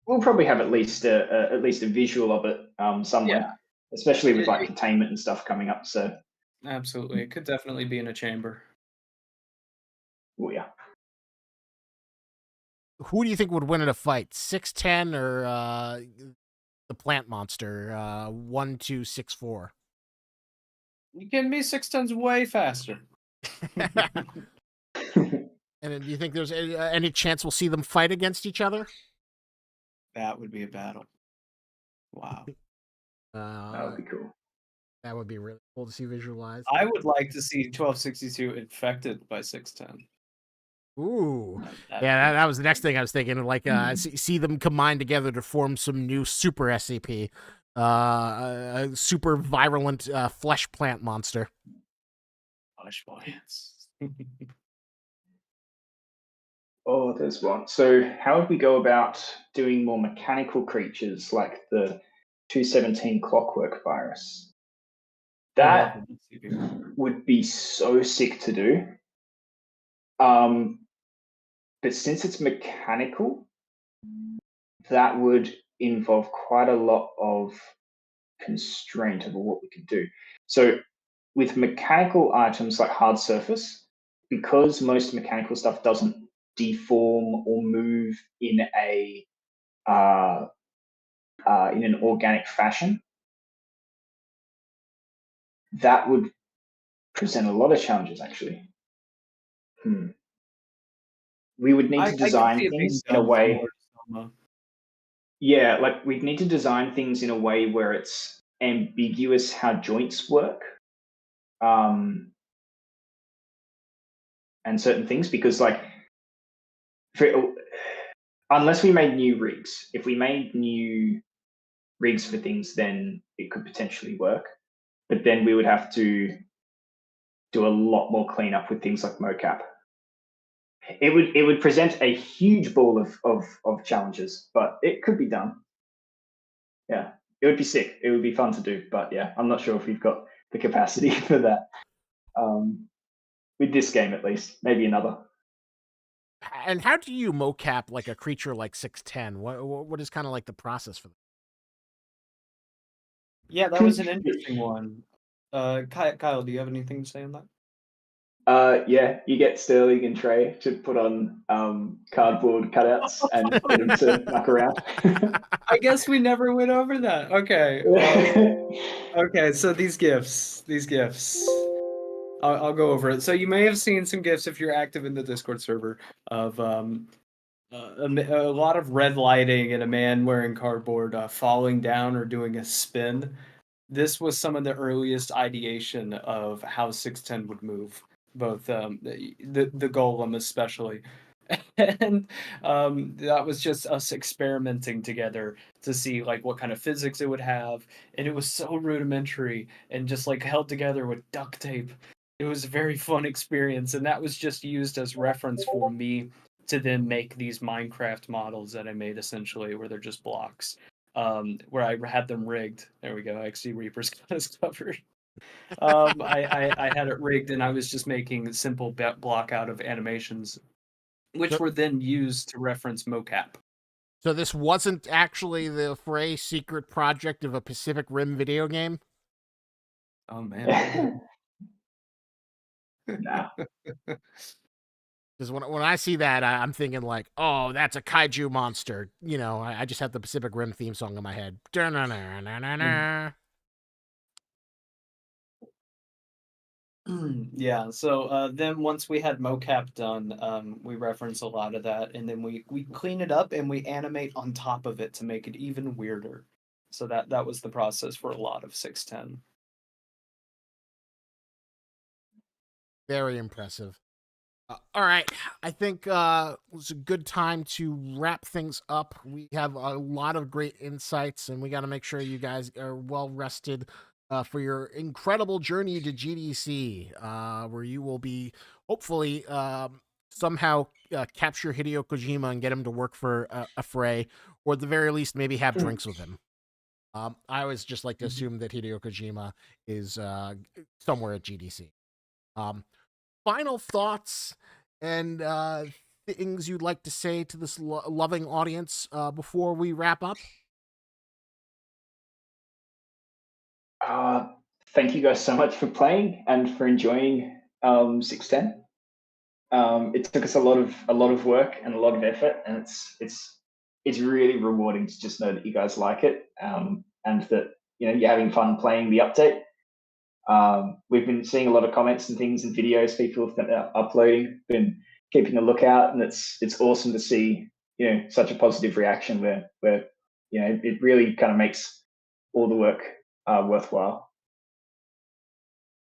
B: we'll probably have at least a visual of it somewhere, especially with like containment and stuff coming up. So
A: absolutely, it could definitely be in a chamber.
B: Oh yeah.
C: Who do you think would win in a fight, 610 or the plant monster 1264?
A: You can be 610's way faster.
C: And do you think there's any chance we'll see them fight against each other?
A: That would be a battle. Wow.
B: That would be cool.
C: That would be really cool to see visualized.
A: I would like to see 1262 infected by 610.
C: Ooh. That was the next thing I was thinking. Like, see them combine together to form some new super SCP. A super virulent flesh plant monster.
A: Flesh plants.
B: Oh, there's one. So how would we go about doing more mechanical creatures like the 217 clockwork virus? That would be so sick to do. But since it's mechanical, that would involve quite a lot of constraint over what we could do. So with mechanical items like hard surface, because most mechanical stuff doesn't deform or move in an organic fashion, that would present a lot of challenges, actually. We would need to
A: I could
B: design
A: see it being
B: things in a
A: done
B: way.
A: similar to Soma.
B: Yeah, like we'd need to design things in a way where it's ambiguous how joints work, and certain things, because like unless we made new rigs, if we made new rigs for things, then it could potentially work. But then we would have to do a lot more cleanup with things like mocap. It would present a huge ball of challenges, but it could be done. Yeah, it would be sick. It would be fun to do, but yeah, I'm not sure if we've got the capacity for that. With this game, at least, maybe another.
C: And how do you mocap like a creature like 610? What is kind of like the process for that?
A: Yeah, that was an interesting one. Kyle, do you have anything to say on that?
B: Yeah, you get Sterling and Trey to put on cardboard cutouts and get them to muck around.
A: I guess we never went over that. Okay. Well, okay, so these gifts. I'll go over it. So you may have seen some gifts if you're active in the Discord server of a lot of red lighting and a man wearing cardboard falling down or doing a spin. This was some of the earliest ideation of how 610 would move, both the golem especially. And that was just us experimenting together to see like what kind of physics it would have, and it was so rudimentary and just like held together with duct tape. It was a very fun experience, and that was just used as reference for me to then make these Minecraft models that I made essentially, where they're just blocks. Where I had them rigged. There we go. I see Reaper's got us covered. I had it rigged, and I was just making a simple block out of animations, which were then used to reference mocap.
C: So this wasn't actually the Affray secret project of a Pacific Rim video game?
A: Oh man.
B: Nah.
C: Because when I see that, I'm thinking like, oh, that's a kaiju monster. You know, I just have the Pacific Rim theme song in my head.
A: Yeah, so then once we had mocap done, we reference a lot of that, and then we clean it up and we animate on top of it to make it even weirder. So that was the process for a lot of 610.
C: Very impressive. All right, I think it was a good time to wrap things up. We have a lot of great insights, and we got to make sure you guys are well rested for your incredible journey to GDC, where you will be hopefully somehow capture Hideo Kojima and get him to work for Affray, or at the very least, maybe have drinks with him. I always just like to assume that Hideo Kojima is somewhere at GDC. Final thoughts and things you'd like to say to this loving audience before we wrap up?
B: Thank you guys so much for playing and for enjoying 610. It took us a lot of work and a lot of effort, and it's really rewarding to just know that you guys like it, and that you're having fun playing the update. We've been seeing a lot of comments and things and videos people have been uploading, been keeping a lookout, and it's awesome to see such a positive reaction where it really kind of makes all the work worthwhile.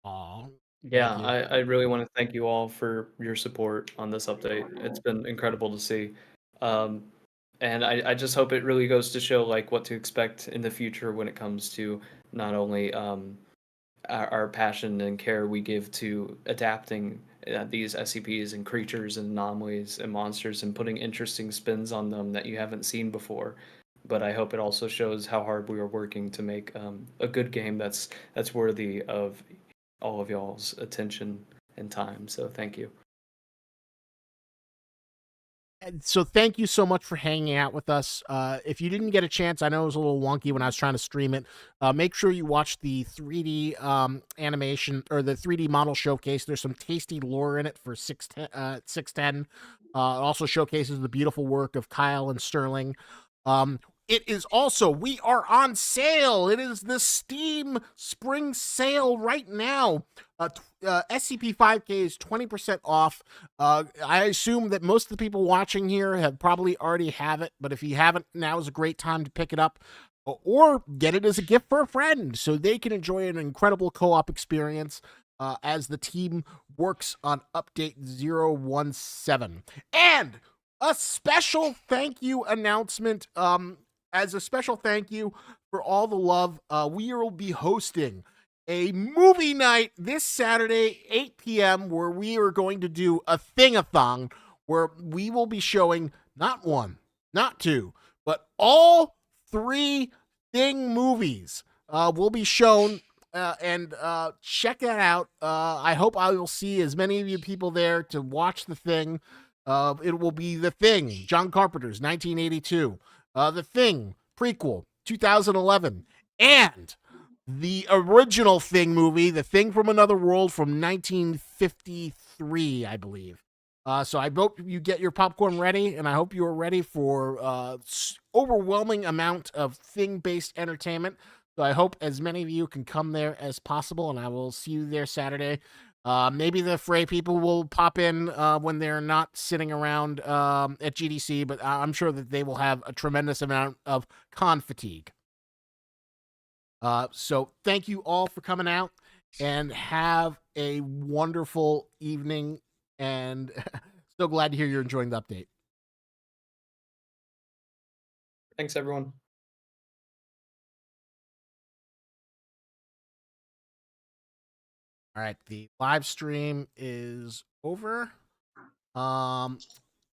C: Aw,
A: Yeah,
C: thank you.
A: I really want to thank you all for your support on this update. It's been incredible to see. And I just hope it really goes to show like what to expect in the future when it comes to not only our passion and care we give to adapting these SCPs and creatures and anomalies and monsters and putting interesting spins on them that you haven't seen before. But I hope it also shows how hard we are working to make a good game that's worthy of all of y'all's attention and time. So thank you.
C: So thank you so much for hanging out with us. If you didn't get a chance, I know it was a little wonky when I was trying to stream it. Make sure you watch the 3D animation or the 3D model showcase. There's some tasty lore in it for 610. It also showcases the beautiful work of Kyle and Sterling. It is also, we are on sale. It is the Steam Spring Sale right now. SCP-5K is 20% off. I assume that most of the people watching here have probably already have it, but if you haven't, now is a great time to pick it up or get it as a gift for a friend so they can enjoy an incredible co-op experience as the team works on update 017. And a special thank you announcement. As a special thank you for all the love, we will be hosting a movie night this Saturday, 8 p.m., where we are going to do a thing-a-thon, where we will be showing not one, not two, but all 3 Thing movies will be shown, and check that out. I hope I will see as many of you people there to watch The Thing. It will be The Thing, John Carpenter's 1982. The Thing prequel, 2011, and the original Thing movie, The Thing from Another World from 1953, I believe. So I hope you get your popcorn ready, and I hope you are ready for overwhelming amount of Thing-based entertainment. So I hope as many of you can come there as possible, and I will see you there Saturday. Maybe the Affray people will pop in when they're not sitting around at GDC, but I'm sure that they will have a tremendous amount of con fatigue. So thank you all for coming out, and have a wonderful evening, and so glad to hear you're enjoying the update.
A: Thanks, everyone.
C: All right, the live stream is over.